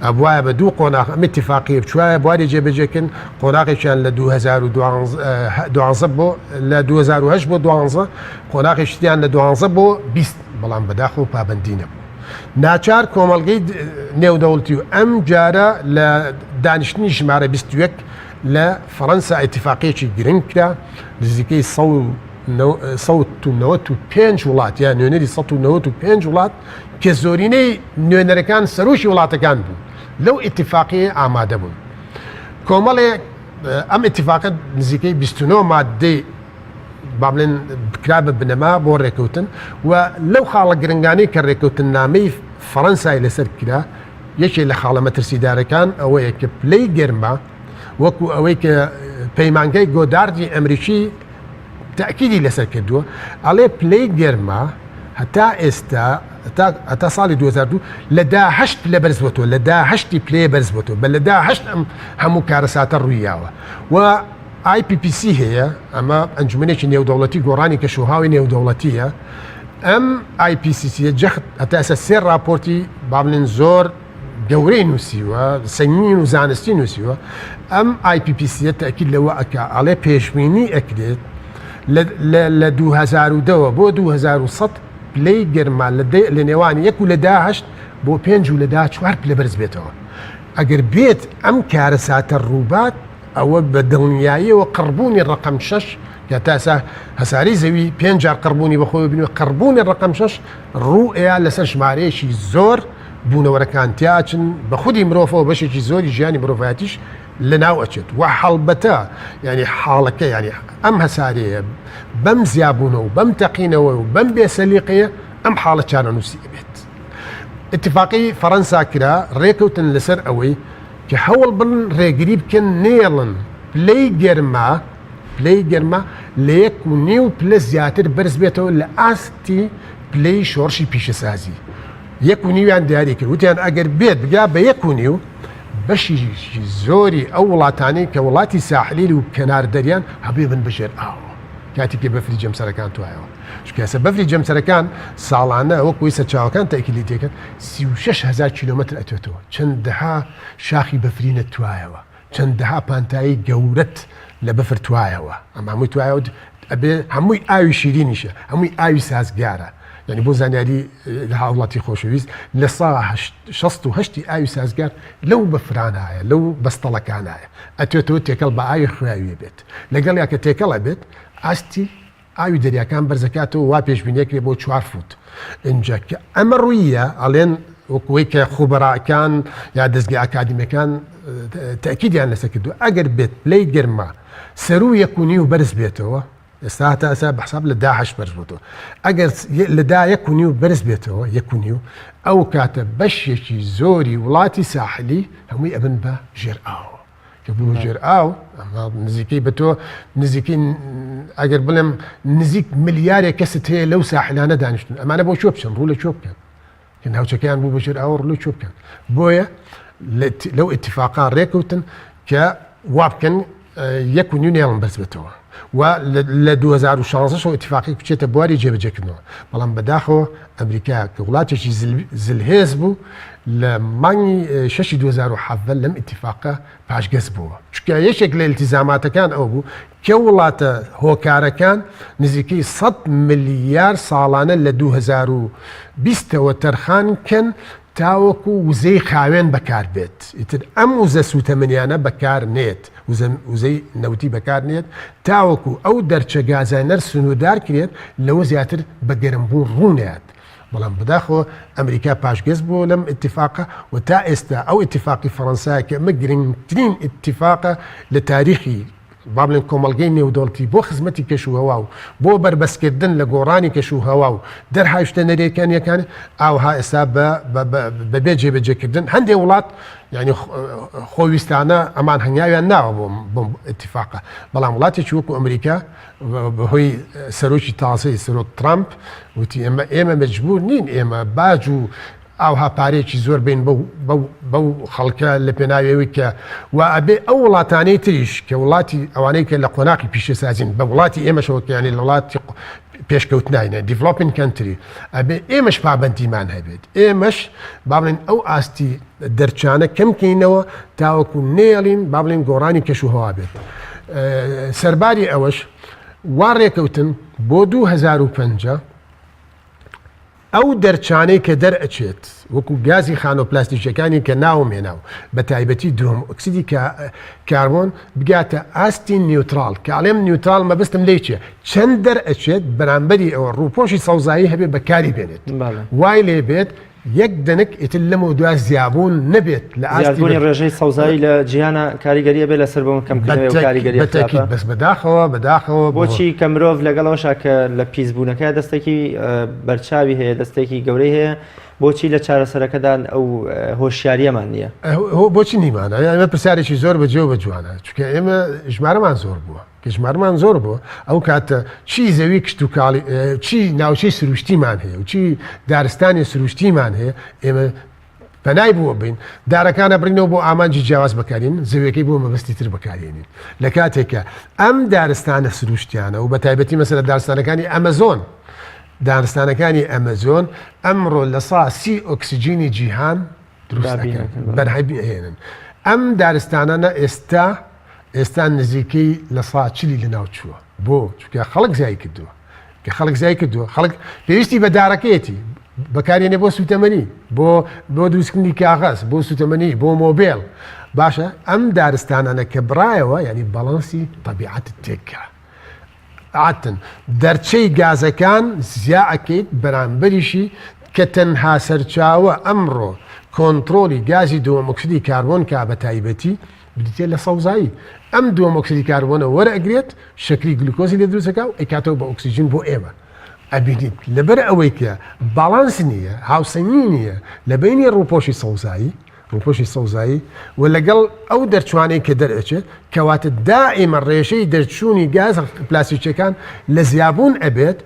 ئەبواە بە دوو قۆناغ ئەم اتفاقی بچوایە بواری جێبەجێکن قۆناغێکیان لە 2012 بۆ لە 2010 بۆ 12 قۆناغێکیان لە 12 بۆ 20 بەڵام بەداخەوە پابندی نەبوو ناچار کۆمەڵگەی نێودەوڵەتی و ئەم جارە لە دانیشتنی ژمارە 21 لە فەڕەنسا اتفاقیەکی گرنگ کرا نزیکەی 195 وڵات یا نوێنەری 195 وڵات کە زۆرینەی نوێنەرەکان سەرۆشی وڵاتەکان بوون لەو اتفاقیە ئامادە بوون کۆمەڵێک ئەم اتفاقەت نزیکەی 29 مادەی با بڵێن بکرا بە بنەما بۆ ڕێکەوتن و لەو خاڵە گرنگانەی کە ڕێکەوتن نامەی فەڕەنسای لەسەر کرا یەکێ لە خاڵە مەترسیدارەکان ئەوەیە کە پلەی گەرمە وەکو ئەوەی کە پەیمانگەی گۆداردی ئەمریکی تاکیدی لەسەر کردووە ئەڵێ پلەی گەرمە هەتا ئێستا هەتا ساڵی 2002 لە 10 لە بەرز بۆتەوە لە 10 پلێ بەرز بۆتەوە بە لە 10 ئەم هەموو کارەساتە ڕوویاوە و IPPC هەیە ئەمە ئەنجومەنێکی نێودەوڵەتی گۆڕانی کەشوهاوی نێودەوڵەتیە ئەم IPCC جەخت هەتا ئێستا 3 راپۆرتی با بڵێن زۆر گەورەی نووسیوە سەنگین و زانستی نووسیوە ئەم IPPC تاکید لەوە ئەکا ئەڵێ پێشبینی ئەکرێت لە 2010 بۆ 2100 پلەی گەرما لە نێوانی 1 و لە 10 بۆ 5 و لە 4 پلە بەرز بێتەوە ئەگەر بێت ئەم کارەساتە ڕووبات ئەوە بە دڵنیاییەوە قڕبوونی ڕقم 6 کە تاسا هەساری زەوی 5 جار قڕبوونی بەخۆی ببینەوە قڕبوونی ڕقم 6 ڕوئەیە لەسەر ژمارەیەکی زۆر بوونەوەرەکان تیاچن بە خودی مرۆڤەوە بەشێکی زۆری ژیانی مرۆڤایەتیش لە ناو ئەچێت و حەڵبەتە ینی حاڵەکە ینی ئەم هەسارەیە بەم زیابوونەوە و بەم تەقینەوە و بەم بێسەلیقەیە ئەم حاڵە چارەنووسی بێت اتفاقی فەڕەنسا کرا ڕێکەوتن لەسەر ئەوەی کە هەوڵ بن ڕێگری بکەن نێڵن پلەی گەرمە لە 1.5 پلە زیاتر بەرز بێتەوە لە ئاستی پلەی شۆڕشی پیشەسازی 1.5 دیاری کرد وتیان ئەگەر بێت بگا بە 1.5 بەشی زۆری ئەو وڵاتانی کە وڵاتی ساحلی و کەنار دەریان هەبێ بن بەژێر ئاوە کاتی پێ بەفری جەمسەرەکان توایەوە چکەسە بەفری جەمسەرەکان ساڵانە وەکوی سەرچاوەکان تاکیلی تێکرد 36,000 کیلومتر ئەتێتەوە چەندەها شاخی بەفرینە توایەوە چەندەها پانتایی گەورەت لە بەفر توایەوە ئەم هەمووی توایەوە ئەبێ هەمووی ئاوی شیرینیشە هەمووی ئاوی سازگارە یعنی بۆ زانیاری لە هاوڵاتی خۆشەویست لە 68 ئاوی سازگار لەو بەفرانایە لەو بەستەڵەکانایە ئەتێتەوە تێکەڵ بە ئاوی خوێوی بێت لەگەڵ یاکە تێکەڵە بێت ئاستی ئاوی دەریاکان بەرزەکاتەوە وا پێشبینیەکرێ بۆ 4 فوت اینجا کە ئەمە ڕوویە ئەڵێن وەکوەی کە خوبەڕاکان یا دەستگای ئاکادمیەکان تاکیدیان لەسەر کردو ئەگەر بێت پلەی گەرمە سەرو 1.5 بەرز بێتەوە ئێستا تا ئەسا بەحساب لە 10 بەرز بێتەوە ئەگەر لە 1.5 بەرز بێتەوە 1.5 ئەو کاتە بەشێکی زۆری وڵاتی ساحلی هەمووی ئەبن بە ژێر ئاوە کە بوو ژێر ئاو نزیکەی بە تۆ نزیکەی ئەگەر بڵێم نزیک ملیارێک کەست هەیە لەو ساحلانە دانیشتن ئەمانە بۆ چۆ بچن ڕوو لە چۆ بکەن کە ناوچەکەیان بوو بە ژێر ئاوە ڕوو لە چۆ بکەن بۆیە لەو اتفاقان ڕێکەوتن کە وا بکەن 1.5 نێڵم بەرز بێتەوە و لە 2016 اتفاقی بچێتە بواری جێبەجێکردنەوە بەڵام بەداخەوە ئەمریکا کە وڵاتێکی زلهێز بوو لە مانگی 6 2007 لەم اتفاقە پاشگەز بووە چکە یەکێک لە التیزاماتەکان ئەو بوو کە وڵاتە هۆکارەکان نزیکەی 100 ملیار ساڵانە لە 2020ەوە تەرخان کەن تاوەکو وزەی خاوێن بەکار بێت ئیتر ئەم وزە سوتەمەنیانە بەکار نێت وزەی نەوتی بەکار نێت تاوەکو ئەو دەرچە گازانەر سنوودار کرێت لەوە زیاتر بە گەرمبوون ڕوونێت بەڵام بەداخەوە ئەمریکا پاشگەز بوو لەم ئتیفاقە و تا ئێستا ئەو ئتیفاقی فەڕەنسا کە ئەمە گرنگترین ئتیفاقە لە تاریخی با بڵێن کۆمەڵگەی نێودەوڵەتی بۆ خزمەتی کەشوهەوا و بۆ بربەسکردن لە گۆڕانی کەشوهەوا و دەرهایشتە نەرێکانیەکان ئاوها ئێستا بەبێ جێبەجێکردن هەندێک وڵات یعنی خۆویستانە ئەمان هەنگاویان ناوە بۆ ئتیفاقە بەڵام وڵاتێکی وەکو ئەمریکا بەهۆی سەرۆکی تازەی سەرۆک ترامپ وتی ئێمە مەجبور نین ئێمە باج و ئاوها پارێکی زۆر بین بەو خەڵکە لە پێناوێەوەی کە و ئەبێ ئەو وڵاتانەی تریش کە وڵاتی ئەوانەی کە لە قۆناقی پیشەسازین بە وڵاتی ئێمەشەوەکیانی لە وڵاتی پێشکەوت ناینە دیڤلۆپین کەنتری ئەبێ ئێمەش پابەندیمان هەبێت ئێمەش با بڵێن ئەو ئاستی دەرچانە کەمکەینەوە تاوەکو نێڵین با بڵێن گۆڕانی کەشوهەوا بێت سەرباری ئەوەش وا ڕێکەوتن بۆ 2050 ئەو دەرچانەی کە دەرئەچێت وەکو گازی خانۆپلاستیکەکانی کە ناومێناو بە تایبەتی درۆم ئۆکسیدی کاربۆن بگاتە ئاستی نیوترال کە ئەڵێم نیوترال مەبستم لێ چێ چەند دەرئەچێت بەرامبەری ئەوە ڕووپۆشی سەوزایی هەبێت بەکاری بێنێت وای لێ بێت یەک دەنک ئیتر لەمە دوای زیابوون نەبێت لە ئاستی ڕێژەی سەوزایی لە جیهانە کاریگەریە بێت لەسەر بۆم کەمکردنەوەی کاریگەری بەس بەداخەوە بۆچی کە مرۆڤ لەگەڵەوەشا کە لە پیسبوونەکە دەستێکی بەرچاوی هەیە دەستێکی گەورەی هەیە بۆچی لە چارەسەرەکەدان ئەو هۆشیاریەمان نییە بۆچی نیمانە ئێمە پرسیارێکی زۆر بەجێ و بەجوانە چونکە ئێمە ژمارەمان زۆر بووە کە ژمارەمان زۆر بووە ئەو کاتە چی زەوی کشت و کاڵی چی ناوچەی سروشتیمان هەیە و چی دارستانی سروشتیمان هەیە ئێمە پەنای بووە بین دارەکانە بڕینەوە بۆ ئامانجی جیاواز بەکارین زەویەکەی بۆ مەبەستی تر بەکارێنین لە کاتێکە ئەم دارستانە سروشتیانە و بە تایبەتی مەسەلە دارستانەکانی ئەمەزۆن دارستانەکانی ئەمەزۆن ئەمڕۆ لە ساسی ئۆکسسیجینی جیهان دروستەکەن بەرهەبی هێنن ئەم دارستانانە ئێستا نزیکەی لە ساچلی لە ناوچووە بۆ چونکە خەڵک زیای کردووە کە خەڵک زیای کردووە خەڵک پێویستی بە دارەکەیەتی بەکارێنێ بۆ سوتەمەنی بۆ دروستکردنی کاغەز بۆ سوتەمەنی بۆ مۆبیل باشە ئەم دارستانانە کە بڕایەوە ینی بەڵانسی تەبیعەت تێککە عاتن دەرچەی گازەکان زیاکەیت بەرامبەریشی کە تەنها سەرچاوە ئەمڕۆ کۆنتترۆلی گازی دووەمۆکسیدی کاربۆن کا بە تایبەتی بدیتێت لە سەوزایی ئەم دووەمۆکسیدی کاربۆنە وەرئەگرێت شەکری گلوکۆزی لێ دروستەکە و ئەکاتەوە بە ئۆکسسیژن بۆ ئێمە ئەبینیت لەبەر ئەوەی کە باڵانس نییە هاوسەنگی نییە لە بینی ڕووپۆشی سەوزایی و لەگەڵ ئەو دەرچوانەی کە دەرئەچێت کەواتە دائیمە ڕێژەی دەرچوونی گاز پلاستیکەکان لە زیابوون ئەبێت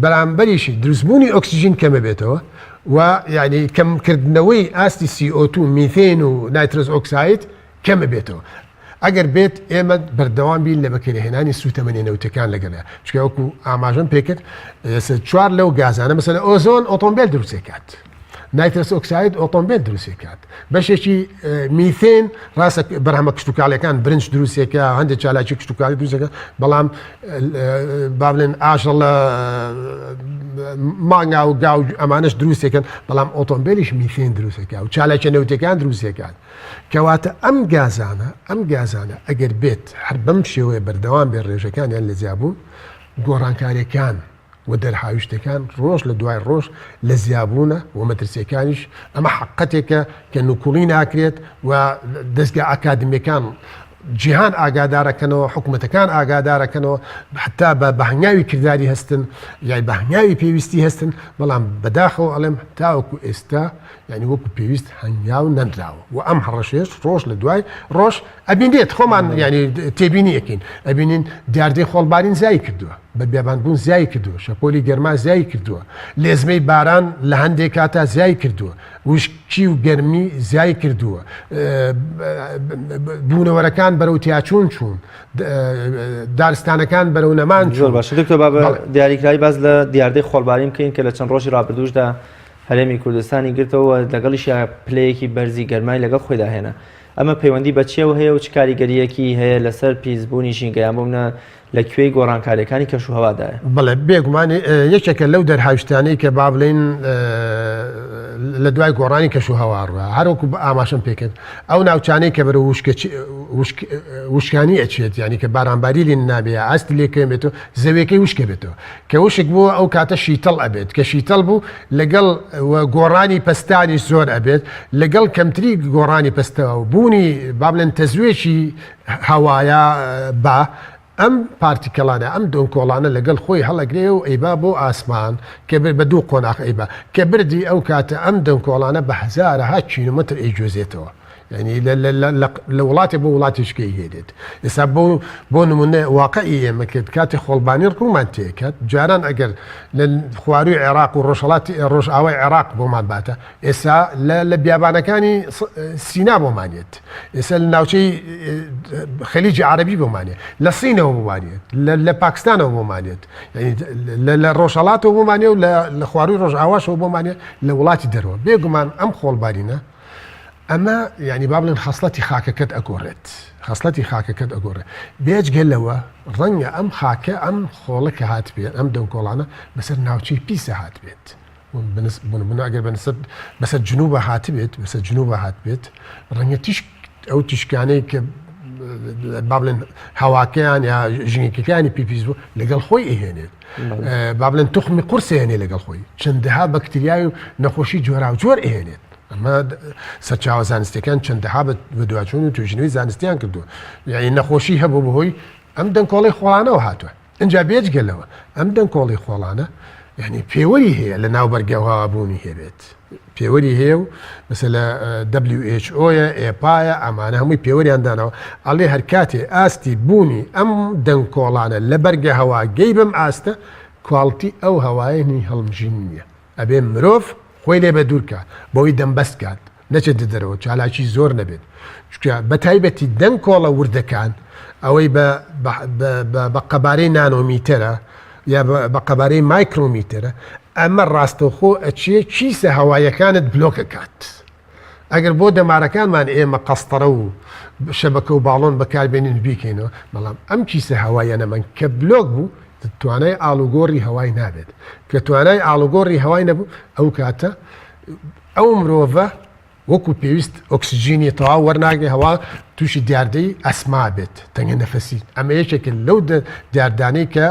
بەرامبەریشی دروستبوونی ئۆکسسیژن کەمە بێتەوە و یعنی کەمکردنەوەی ئاستی CO2 میثین و نایترۆس ئۆکساید کەمە بێتەوە ئەگەر بێت ئێمە بەردەوام بین لە بەکارهێنانی سوتەمەنێنەوتەکان لەگەڵە چکە وەکو ئاماژەم پێکرد چوار لەو گازانە مەسەلە ئۆزۆن ئۆتۆمبیل دروستێکات نایترۆس ئۆکساید ئۆتۆمبیل دروستێکات بەشێکی میثین ڕاستە بەرهەمە کشتتوکاڵەکان برنج دروستێکە هەندێک چالاکی کشتتوکاڵی دروستەکە بەڵام با بڵێن ئاژە لە مانگا و گاو ئەمانش دروستێکن بەڵام ئۆتۆمبیلیش میثین دروستێکە و چالاکە نەوتەکان دروستێکات کەواتە ئەم گازانە ئەگەر بێت هەر بەم شێوەیە بەردەوام بێ ڕێژەکانیان لە زیابوون گۆڕانکاریەکان و دەرهاویشتەکان ڕۆژ لە دوای ڕۆژ لە زیابوونە و مەترسیەکانیش ئەمە حقەتێکە کە نوکوڵی ناکرێت و دەستگا ئاکادمیەکان جیهان ئاگادارەکەنەوە حکوومەتەکان ئاگادارەکەنەوە حتا بە هەنگاوی کردداری هەستن یای بە هەنگاوی پێویستی هەستن بەڵام بەداخەوە ئەڵێم تاوەکو ئێستا ینی وەکو پێویست هەنگاو نەندراوە و ئەم هەڕەشێش ڕۆژ لە دوای ڕۆژ ئەبینێت خۆمان ینی تێبینی یەکەین ئەبینین دیاردەی خۆڵبارین زای کردووە بە بیابانبوون زای کردووە شەپۆلی گەرما زای کردووە لێزمەی باران لە هەندێک کاتا زای کردووە وشکی و گەرمی زای کردووە بوونەوەرەکان بەرەو تیاچوون چوون دارستانەکان بەرەو نەمان زۆر باشە دکتۆر بابە دیاریکراوی باز لە دیاردەی خۆڵباری بکەین کە لە چەند ڕۆژی ڕابردووشدا هەرێمی کوردستانی گرتەوە لەگەڵیشیا پلەیەکی بەرزی گەرمای لەگەڵ خۆی داهێنا ئەمە پەیوەندی بە چێو هەیە و چ کاریگەریەکی هەیە لەسەر پیسبوونی ژینگەیان بوومە لە کوێی گۆڕانکاریەکانی کەشوهەوادایە بەڵێ بێگومانی یەکێکە لەو دەرهاوشتانەی کە با بڵێن لە دوای گۆڕانی کەش و هەواڕە هەروکو ئاماشم پێکرد ئەو ناوچانەی کە بەرە وشکانی ئەچێت ینی کە بارانباری لێن نابێ ئاستی لێکەم بێتەوە زەویەکەی وشکە بێتەوە کە وشک بووە ئەو کاتە شیتەڵ ئەبێت کە شیتەڵ بوو لەگەڵ گۆڕانی پستانی زۆر ئەبێت لەگەڵ کەمتری گۆڕانی پستەوە بوونی با بڵێن تەزوێکی هەوایە با ئەم پارتیکەڵانە ئەم دۆنکۆڵانە لەگەڵ خۆی هەڵەگرێ و ئەیبا بۆ ئاسمان کە بە دوو قۆناق ئەیبا کە بردی ئەو کاتە ئەم دۆنکۆڵانە بە هەزارەها کیلۆمەتر ئەیگوێزێتەوە ینی لە وڵاتی بۆ وڵاتیشکەی هێنێت ئێستا بۆ نمونە واقعی ئێمە کرد کاتی خۆڵبانی ڕوومان تێکات جاران ئەگەر لە خواروی عێراق و ڕۆژهڵاتی ڕۆژئاوای عێراق بۆمان باتە ئێستا لە بیابانەکانی سینا بۆمانێت ئێستا لە ناوچەی خەلیجی عەرەبی بۆمانێت لە سینەوە بۆمانێت لە پاکستانەوە بۆمانێت لە ڕۆژهڵاتەوە بۆمانێ و لە خواروی ڕۆژئاواشەوە بۆمانێت لە وڵاتی دەرەوە بێگومان ئەم خۆڵبارینە ئەمە یعنی با بڵێن خەسڵەتی خاکەکەت ئەگۆڕێت خەسڵەتی خاکەکەت ئەگۆڕێت بێجگەلەوە ڕەنگە ئەم خاکە ئەم خۆڵە کە هات بێت ئەم دەنگۆڵانە بەسەر ناوچەی پیسە هات بێت ئەگەر بەسەر جنوبە هات بێت بەسەر جنوبە هات بێت ڕەنگە تیش ئەو تیشکانەی کە با بڵێن هەواکەیان یا ژنێکەکانی پیپیز بوو لەگەڵ خۆی ئەهێنێت با بڵێن توخمی قورس هێنێ لەگەڵ خۆی چەندەها بەکتریای و نەخۆشی جۆرا و جۆر ئەهێنێت ئەمە سەرچاوە زانستەکان چەندەها بە دواچوون و توژنەوەی زانستیان کردووە یعنی نەخۆشی هەبوو بەهۆی ئەم دەنگکۆڵی خۆڵانەوە هاتووە اینجا بێجگەلەوە ئەم دەنگکۆڵی خۆڵانە یعنی پێوەری هەیە لە ناو بەرگەوابوونی هەبێت پێوەری هەیە و مثل لە WHO ئێپایە ئەمانە هەمووی پێوەریان دانەوە ئەڵێ هەر کاتێ ئاستی بوونی ئەم دەنگکۆڵانە لە بەرگە هەوا گەی بم ئاستە کوالتی ئەو هەوایەنی هەڵمژین نییە ئەبێ مرۆڤ خۆی لێ بە دوورکە بۆی دەمبەست کات نەچێت دەرەوە چالاکی زۆر نەبێت چکە بە تایبەتی دەنگ کۆڵە وردەکان ئەوەی بە قەبارەی نانۆمیتەرە یا بە قەبارەی مایکرۆمیتەرە ئەمە ڕاستەوخۆ ئەچێ چیسە هەوایەکانت بلۆکە کات ئەگەر بۆ دەمارەکانمان ئێمە قەستەرە و شەبەکە و باڵۆن بەکاربێنین بیکەینەوە بەڵام ئەم چیسە هەوایەنەمەن کە بلۆک بوو توانای ئاڵوگۆڕی هەوای نابێت کە توانای ئاڵوگۆڕی هەوای نەبوو ئەو کاتە ئەو مرۆڤە وەکو پێویست ئۆکسسیژینی تەواو وەرناگە هەوا تووشی دیاردەی ئەسما بێت تەنگە نەفەسی ئەمە یەکێکە لەو دیاردانەی کە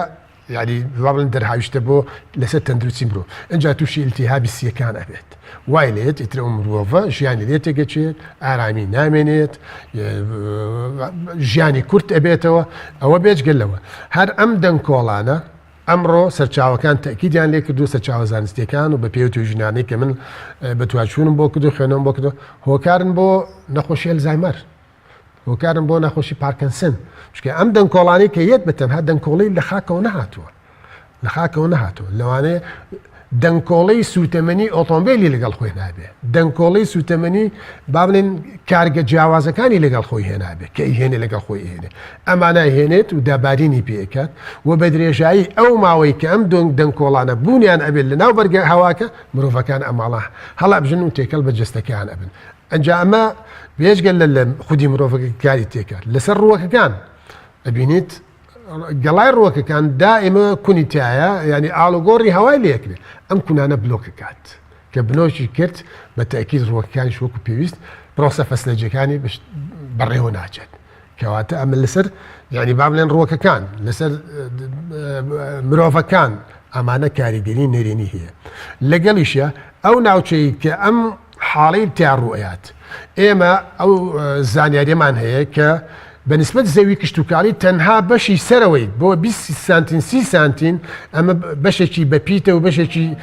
یعنی بڵێن دەرهاویشتە بۆ لەسەر تەندروستی مرۆڤ ئەنجا تووشی ئیلتیهابی سیەکان ئەبێت وای لێت ئیتر ئەو مرۆڤە ژیانی لێ تێگەچێت ئارامی نامێنێت ژیانی کورت ئەبێتەوە ئەوە بێجگەلەوە هەر ئەم دەنگکۆڵانە ئەمڕۆ سەرچاوەکان تەکیدیان لێ کردو سەرچاوە زانستیەکان و بە پێ و توێژینانەی کە من بەتواچوونم بۆ کردو خوێنەوەم بۆ کردو هۆکارن بۆ نەخۆشی ئەلزایمەر هۆکارن بۆ نەخۆشی پارکەنسن چکە ئەم دەنگکۆڵانەی کە یەت بەتەنها دەنگکۆڵی لە خاکەوە نەهاتووە لە خاکەوە نەهاتووە لەوانەیە دەنگکۆڵی سوتەمەنی ئۆتۆمبیلی لەگەڵ خۆی نابێ دەنگکۆڵی سوتەمەنی با بڵێن کارگە جیاوازەکانی لەگەڵ خۆی هێنابێ کە ئیهێنێ لەگەڵ خۆی هێنێ ئەمانە هێنێت و دابارینی پێکات و بە درێژایی ئەو ماوەی کە ئەم دەنگکۆڵانە بوونیان ئەبێت لە ناو بەرگە هەواکە مرۆڤەکان ئەماڵە هەڵا بژن و تێکەڵ بە جستەکان ئەبن ئەنجا ئەمە بێژگەل لە خودی مرۆڤەکە کاری تێکات لەسەر ڕووەکەکان ئەبینیت گەڵای ڕووەکەکان دائمە کونی تایە ینی ئاڵوگۆڕی هەوای لێکرێت ئەم کونانە بلۆکە کات کە بنۆشی کرد بە تاکید ڕووەکەکانی وەکو پێویست پرۆسە فەسلەجەکانی بەڕێوە ناچێت کەواتە ئەمە لەسەر یعنی با بڵێن ڕووەکەکان لەسەر مرۆڤەکان ئەمانە کاریگەری نەرێنی هەیە لەگەڵیشە ئەو ناوچەی کە ئەم حاڵەی تا ڕوئەیات ئێمە ئەو زانیاریمان هەیە کە بەنسبەت زەوی کشتتوکاری تەنها بەشی سەرەوەی بۆ 20 سانتین 30 سانتین ئەمە بەشێکی بەپیتە و بەشێکی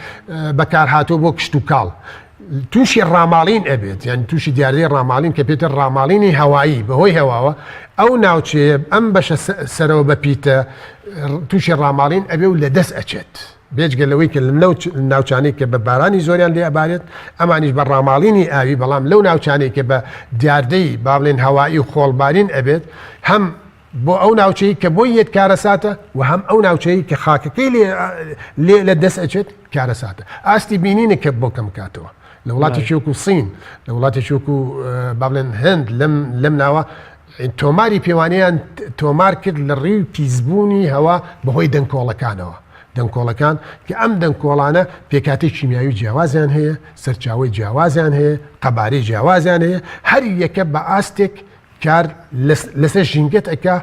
بەکارهاتۆ بۆ کشتتوکاڵ تووشی ڕاماڵین ئەبێت یان تووشی دیاردەی ڕاماڵین کە پێتر ڕاماڵینی هەوایی بەهۆی هەواوە ئەو ناوچەیە ئەم بەشە سەرەوە بەپیتە تووشی ڕاماڵین ئەبێ و لە دەست ئەچێت بێجگەلەوەی کە ناوچانەی کە بە بارانی زۆریان لێ ئەبارێت ئەمانیش بە ڕاماڵینی ئاوی بەڵام لەو ناوچانەی کە بە دیاردەی با بڵێن هەوایی و خۆڵبارین ئەبێت هەم بۆ ئەو ناوچەی کە بۆی یەت کارەساتە و هەم ئەو ناوچەی کە خاکەکەی لە دەست ئەچێت کارەساتە ئاستی بینینە کە بۆ کەم کاتەوە لە وڵاتێکی وەکو سین لە وڵاتێکی وەکو با بڵێن هەند لەم ناوە تۆماری پێوانیان تۆمار کرد لە ڕێی پیسبوونی هەوا بەهۆی دەنگکۆڵەکانەوە دەنگکۆڵەکان کە ئەم دەنگکۆڵانە پێکاتی کیمیاوی جیاوازیان هەیە سەرچاوی جیاوازیان هەیە قەبارەی جیاوازیان هەیە هەر یەکە بە ئاستێک کار لەسەر ژینگەت ئەکا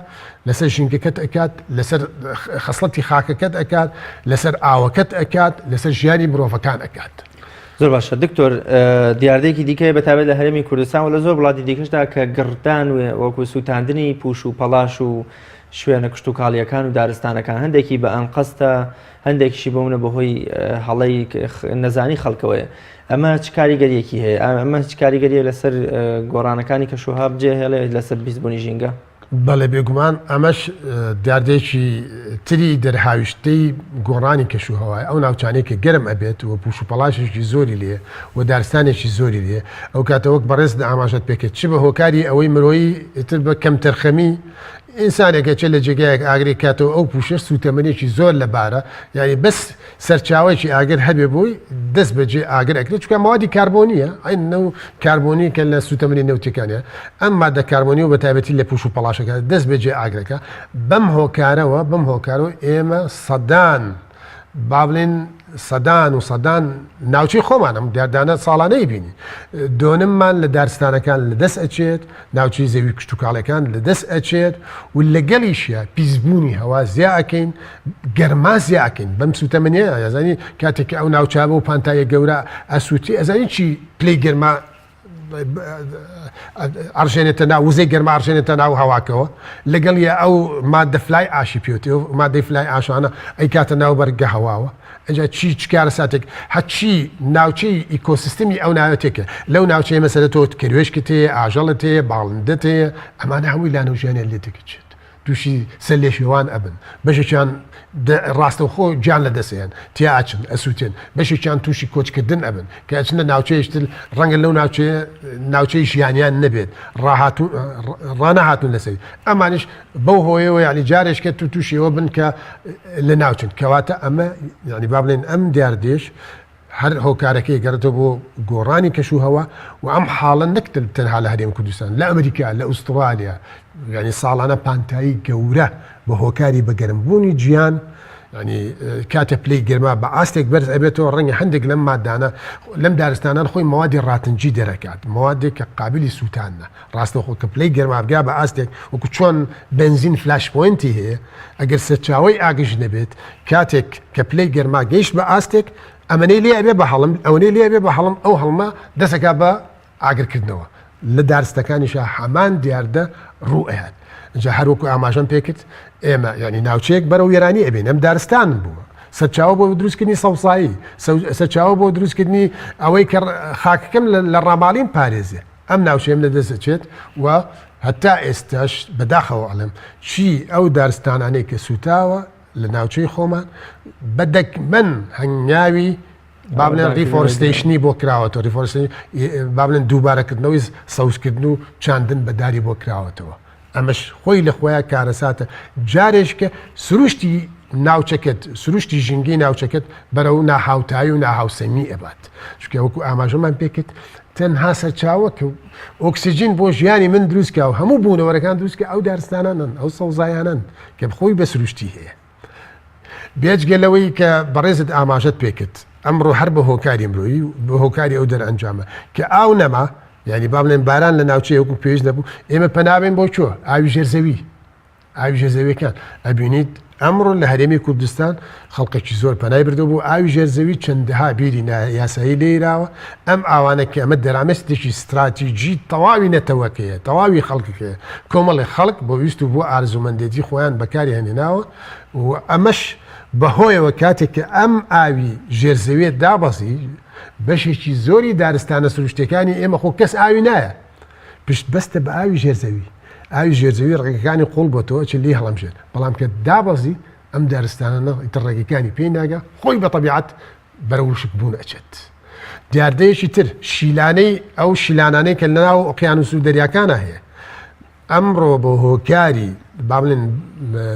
لەسەر ژینگەکەت ئەکات لەسەر خەسڵەتی خاکەکەت ئەکات لەسەر ئاوەکەت ئەکات لەسەر ژیانی مرۆڤەکان ئەکات. زۆر باشە دکتۆر دیاردەیەکی دیکە بەتابێت لە هەرێمی کوردستان و لە زۆر وڵاتی دیکەشدا کە گڕدان وەکو سووتاندنی پوش و پەلاش و شوێنە کشت و کاڵیەکان و دارستانەکان هەندێکی بە ئەم قەستە هەندێکیشی بەونە بەهۆی هەڵەی نەزانی خەڵکەوەیە. ئەمە چ کاریگەریەکی هەیە ئەمە چ کاریگەریە لەسەر گۆڕانەکانی کەشوهاو بجێهێڵێ لەسەر بیستبوونی ژینگە؟ بەڵێ بێگومان ئەمەش دیاردێکی تری دەرهاویشتەی گۆڕانی کەشوهەوای ئەو ناوچانەی کە گەرم ئەبێت و پوش و پەلاشێکی زۆری لێ و دارستانێکی زۆری لێ ئەو کاتەوەک بەڕێز ئاماژەت پێکێت چ بە هۆکاری ئەوەی مرۆیی تر بە کەم تەرخەمی ئینسانێکە چێت لە جێگایەک ئاگری کاتەوە ئەو پوشش سوتەمەنێکی زۆر لەبارە یعنی بەس سەرچاوێکی ئاگر هەبێ بووی دەست بەجێ ئاگر ئەکرێت چکە ماوەدی کاربۆنیە ئەین نەو کاربۆنی کە لە سوتەمەنی نەوتەکانە ئەم مادە کاربۆنی و بە تایبەتی لە پوش و پەلاشەکە دەست بەجێ ئاگرەکە بەم هۆکارەوە ئێمە سەدان با بڵێن سەدان ناوچەی خۆمانم دیاردانە ساڵانەی بینی دۆنممان لە دارستانەکان لەدەست ئەچێت ناوچەی زەوی کشت و کاڵەکان لەدەست ئەچێت و لەگەڵیشە پیسبوونی هەوا زیاکەین گەرما زیاکەین بەم سوتەمەنیە ئەزانی کاتێکی ئەو ناوچابە و پانتایە گەورە ئەسووتی ئەزانی چی پلەی گەرما ئەڕژێنێتە ناو وزەی گەرما ئەڕژێنێتە ناو هەواکەوە لەگەڵ ئەو مادە فلای ئاشی پێوتێ و مادەی فلای ئاشانە ئەی کاتە ناو بەرگە هەواوە ئەجا چی کارە ساتێک هەچی ناوچەی ئیکۆسیستمی ئەو ناوەتێکە لەو ناوچەیە مەسەرەوە کروێشکت هەیە ئاژەڵت هەیە باڵندەت هەیە ئەمانە هەمووی لانەوژیانە لێتێکی چێت تووشی سەر لێشێوان ئەبن بەشێکیان ڕاستەوخۆ گیان لە دەسەیان تیا ئاچن ئەسووتێن بەشێکیان تووشی کۆچکردن ئەبن کە ئەچنە ناوچەیەشتر ڕەنگە لەو ناوچەی ژیانیان نەبێت ڕانەهاتون لەسەری ئەمانش بەو هۆیەوە یعنی جارێشکە تووشیەوە بن کە لە ناوچن کەواتە ئەمە یعنی با بڵێن ئەم دیاردێش هەر هۆکارەکەی گەڕێتەوە بۆ گۆڕانی کەشوهەوا و ئەم حاڵە نەکتر تەنها لە هەرێمی کوردستان لە ئەمریکا لە ئوسترالیا ینی ساڵانە پانتایی گەورە بە هۆکاری بەگەرمبوونی گیان ینی کاتە پلەی گەرما بە ئاستێک بەرز ئەبێتەوە ڕەنگە هەندێک لەم مادانە لەم دارستانان خۆی مەوادی ڕاتنجی دەرەکات مەوادێک کە قابلی سووتانە ڕاستەخۆ کە پلەی گەرمابگا بە ئاستێک وەکو چۆن بنزین فلاش پۆینتی هەیە ئەگەر سەرچاوی ئاگژ نەبێت کاتێک کە پلەی گەرما گەیشت بە ئاستێک ئەمەنەی لێ ئەبێ بە هەڵم ئەوەی لێ ئەبێ بە هەڵم ئەو هەڵمە دەسەکە بە ئاگرکردنەوە لە دارستەکانیشە هەمان دیاردە ڕوو ئەهات جا هەروەکو ئاماژەم پێکرد ئێمە ینی ناوچەیەک بەرەو وێرانی ئەبێن ئەم دارستان بووە سەرچاوە بۆ دروستکردنی سەوسایی سەرچاوە بۆ دروستکردنی ئەوەی کە خاکەکەم لە ڕاماڵین پارێزێ ئەم ناوچەیەم لەدەستەچێت و هەتا ئێستاش بەداخەوە ئەڵێم چی ئەو دارستانانەی کە سوتاوە لە ناوچەی خۆمان بەدەک من هەنگاوی با بڵێن ریفۆرستیشنی بۆ کراوەتەوە با بڵێن دووبارەکردنەوەی سەوزکردن و چاندن بەداری بۆ کراوەتەوە ئەمەش خۆی لە خۆیان کارەساتە جارێشکە سروشتی ناوچەکەت سروشتی ژینگەی ناوچەکەت بەرەو ناهاوتایی و ناهاوسەمی ئەبات چکە وەکو ئاماژەمان پێکرد تەنها سەرچاوە کە ئۆکسیجین بۆ ژیانی من دروستکە و هەموو بوونەوەرەکان دروستکە ئەو دارستانانن ئەو سەوزایانن کە بخۆی بە سروشتی هەیە بێجگەلەوەی کە بەڕێزت ئاماژەت پێکرد ئەمڕۆ هەر بە هۆکاری مرۆیی بە هۆکاری ئەو دەرئەنجامە کە ئاو نەما یعنی با بڵێن باران لە ناوچەیە وەکو پێویست نەبوو ئێمە پەنابێن بۆ چۆ ئاوی ژێرزەوی ئاوی ژێرزەویەکان ئەبینیت ئەمڕۆ لە هەرێمی کوردستان خەڵکێکی زۆر پەنای بردەوە بوو ئاوی ژێرزەوی چەندەها بیری یاسایی لێراوە ئەم ئاوانە کە ئەمە دەرامەستێکی استراتیژی تەواوی نەتەوەکەیە تەواوی خەڵکەکەیە کۆمەڵی خەڵک بۆ ویست و بۆ ئارزومەندێتی خۆیان بەکاری هێنێناوە و ئەمەش بەهۆیەوە کاتێک کە ئەم ئاوی ژێرزەوێت دابەزی بەشێکی زۆری دارستانە سروشتەکانی ئێمە خۆ کەس ئاوی نایە پشت بەستە بە ئاوی ژێرزەوی ئاوی ژێرزەوی ڕێگەکانی قوڵ بۆتەوە چ لی هەڵەمژێت بەڵام کە دابەزی ئەم دارستانە ئیتر ڕێگەکانی پێی ناگە خۆی بە تەبیعەت بەرە وشک بوون ئەچێت دیاردەیەکی تر شیلانەی ئەو شیلانانەی کە لەناو ئۆقیانوس و دەریاکانە هەیە ئەمڕۆ بۆ هۆکاری با بڵێن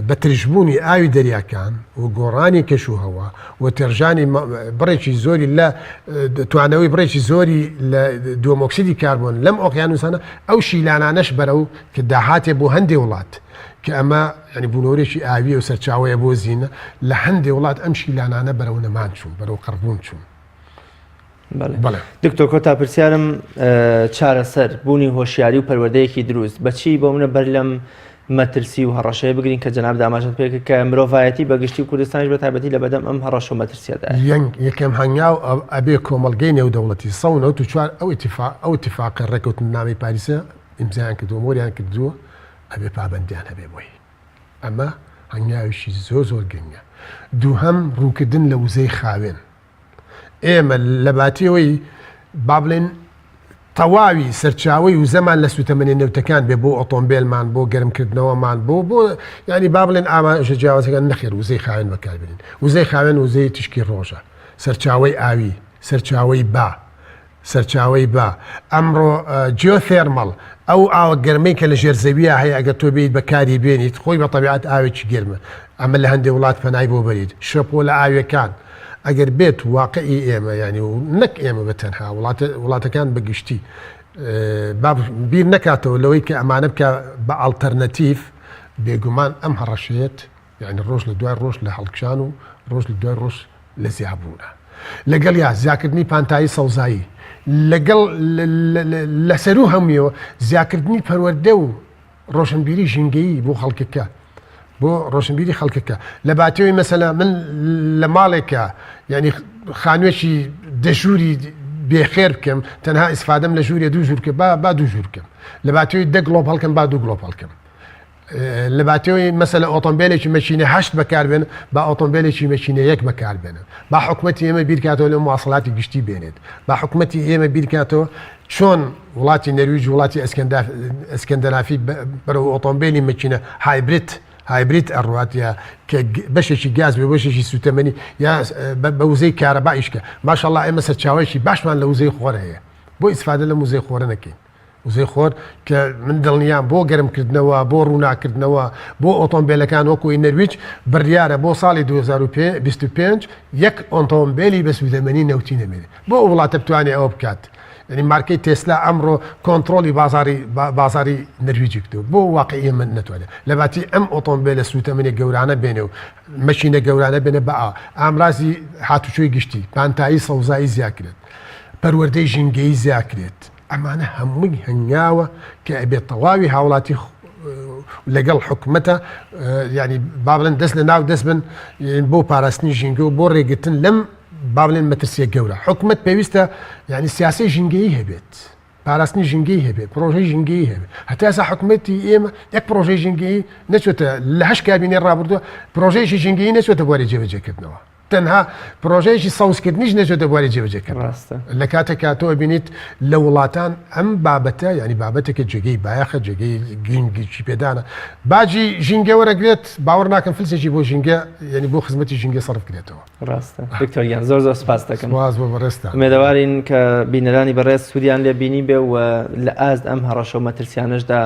بەتریشبوونی ئاوی دەریاکان و گۆڕانی کەشوهەوا و تێڕژانی بڕێکی زۆری لە توانەوەی بڕێکی زۆری لە دووەمۆکسیدی کاربۆن لەم ئۆقیانوسانە ئەو شیلانانەش بەرەو کە داهاتێ بۆ هەندێک وڵات کە ئەمە ینی بوونەوەرێکی ئاویە و سەرچاوەیە بۆ زیینە لە هەندێک وڵات ئەم شیلانانە بەرەو نەمان چوون بەرەو قڕبوون چوون. دکتۆر کۆتا پرسیارم چارەسەر بوونی هۆشیاری و پەروەردەیەکی دروست بەچی بۆ منە بەر لەم مەترسی و هەڕەشەیە بگرین کە جەناب داماژت پێکرد کە مرۆڤایەتی بەگشتی و کوردستانیش بە تایبەتی لە بەدەم ئەم هەڕەش و مەترسیەدا یەکەم هەنگاو ئەبێ کۆمەڵگەی نێودەوڵەتی 1994 ئەو اتفاقی ڕێکەوتن نامی پاریسە ئیمزایان کردووە مۆریان کردووە ئەبێ پابەندیان هەبێ بۆی ئەمە هەنگاویشی زۆر گەنگە. دووهەم ڕووکردن لە وزەی خاوێن ئێمە لە باتیەوەی با بڵێن تەواوی سەرچاوی و زەمان لە سوتەمەنی نەوتەکان بێ بۆ ئۆتۆمبیلمان بۆ گەرمکردنەوەمان بۆ ینی با بڵێن ئاماژە جیاوازەکان نەخێر وزەی خاوێن بەکاربێنین. وزەی خاوێن وزەی تشکی ڕۆژە سەرچاوی ئاوی سەرچاوی با ئەمڕۆ جیۆثێرمەڵ ئەو ئاوە گەرمەی کە لە ژێرزەویە هەیە ئەگە تۆ بێیت بەکاری بێنیت خۆی بە تەبیعەت ئاوێکی گەرمە ئەمە لە هەندێک وڵات پەنای بۆ بەریت شەپۆ لە ئاویەکان ئەگەر بێت واقعی ئێمە ینی و نەک ئێمە بەتەنها وڵاتەکان بەگشتی بیر نەکاتەوە لەوەی کە ئەمانە بکە بە ئالتەرنەتیڤ بێگومان ئەم هەڕەشێت یعنی ڕۆژ لە دوای ڕۆژ لە هەڵکشان و ڕۆژ لە دوای ڕۆژ لە زیابوونە لەگەڵ یا زیاکردنی پانتایی سەوزایی لەگەڵ لەسەر و هەموویەوە زیاکردنی پەروەردە و ڕۆشنبیری ژینگەیی بۆ خەڵکەکە بۆ ڕۆشنبیری خەڵکەکە لە باتەوەی مەسەلا من لە ماڵێکە ینی خانوێکی دەژووری بێخێر بکەم تەنها ئیسفادەم لە ژوورێ دوو ژوور با دوو ژوور بکەم لە باتەوەی 10 گڵۆپ هەڵکەم با 2 گڵۆپ هەڵکەم لە باتەوەی مەسەلا ئۆتۆمبیلێکی مەشینە 8 بەکاربێن با ئۆتۆمبیلێکی مەشینە 1 بەکاربێنە با حکومەتی ئێمە بیرکاتەوە لە مواصلاتی گشتی بێنێت با حکومەتی ئێمە بیرکاتەوە چۆن وڵاتی نەرویج وڵاتی ئەسکەندەنافی بەرەو ئۆتۆمبیلی مەشینە هایبریت ئەڕاتە کە بەشێکی گاز بێ بەشێکی سوتەمەنی یا بە وزەی کارەبایشکە ماشەڵڵا ئێمە سەرچاوەیەکی باشمان لە وزەی خۆر هەیە بۆ ئیسفادە لە وزەی خۆرە نەکەین وزەی خۆر کە من دڵنیام بۆ گەرمکردنەوە بۆ ڕووناکردنەوە بۆ ئۆتۆمبیلەکان وەکوی نەرویج بڕیارە بۆ ساڵی 2025 یەک ئۆتۆمبیلی بە سوتەمەنی نەوتی نەمێنێت بۆ وڵاتە بتوانێت ئەوە بکات ینی مارکەی تێسلا ئەمڕۆ کۆنتترۆلی بازاری نەرویجی کردو بۆ واقعی من نتوانێت لە باتی ئەم ئۆتۆمبیل لە سوتەمەنی گەورانە بێنێ و مەشینە گەورانە بێنە بە ئامرازی هاتوچۆی گشتی پانتایی سەوزایی زیاکرێت پەروەردەی ژینگەی زیاکرێت ئەمانە هەمووی هەنگاوە کە ئەبێت تەواوی هاوڵاتی لەگەڵ حکومەتە ینی با بڵێن دەست لە ناو دەست بن بۆ پاراستنی ژینگە و بۆ ڕێگرتن لەم با بڵێن مەترسیە گەورە حکومەت پێویستە ینی سیاسی ژینگەیی هەبێت پاراستنی ژینگەی هەبێت پرۆژەی ژینگەیی هەبێت هەتا ئێستا حکومەتی ئێمە یەک پرۆژەی ژینگەیی نەچێتە لە 8 کابینێ ڕابردووە پرۆژەیەکی ژینگەیی نەچێتە بواری جێبەجێکردنەوە تەنها پرۆژەیەکی سەوزکردنیش نەچێتە بواری جێبەجێکردن لە کاتێکا تۆ بینیت لە وڵاتان ئەم بابەتە ینی بابەتێکە جێگەی بایەخە جێگەی گرنگیی پێدانە باجی ژینگە وەرەگرێت باوەڕ ناکەم فلسێکی بۆ ژینگە ینی بۆ خزمەتی ژینگە سەرف کرێتەوە ڕاستە دکتۆریان زۆر سپاس دەکەم واز بۆ بەڕێستا مێدەوارین کە بینەرانی بەڕێز سوودیان لێ بینی بێ و لە ئازد ئەم هەڕەشە و مەترسیانەشدا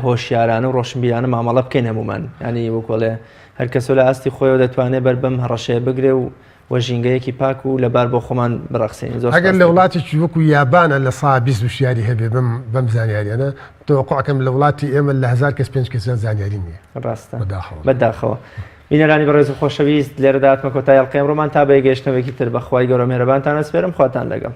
هۆشیارانە و ڕۆشنبیرانە مامەڵە بکەین هەمومان ینی وەکۆڵێ هەر کەسۆ لە ئاستی خۆیەوە دەتوانێت بەر بەم هەڕەشەیە بگرێ و وەژینگەیەکی پاک و لەبار بۆ خۆمان بڕەخسێنین زۆر ئەگەر لە وڵاتێکی وەکو یابانە لە سا 20 وشیاری هەبێ بەم زانیاریانە تەوەقوعەکەم لە وڵاتی ئێمە لە 1000 کەس 5 کەسیان زانیاری نییە ڕاستە بەداخەوە بینەرانی بەڕێز و خۆشەویست لێرەدا هاتمە کۆتایی ئەڵقەی ئەمڕۆمان تا بە گەیشتنەوەیەکی تر بەخوای گەورە مێرەبانتان ئەسپێرم خواتان لەگەڵ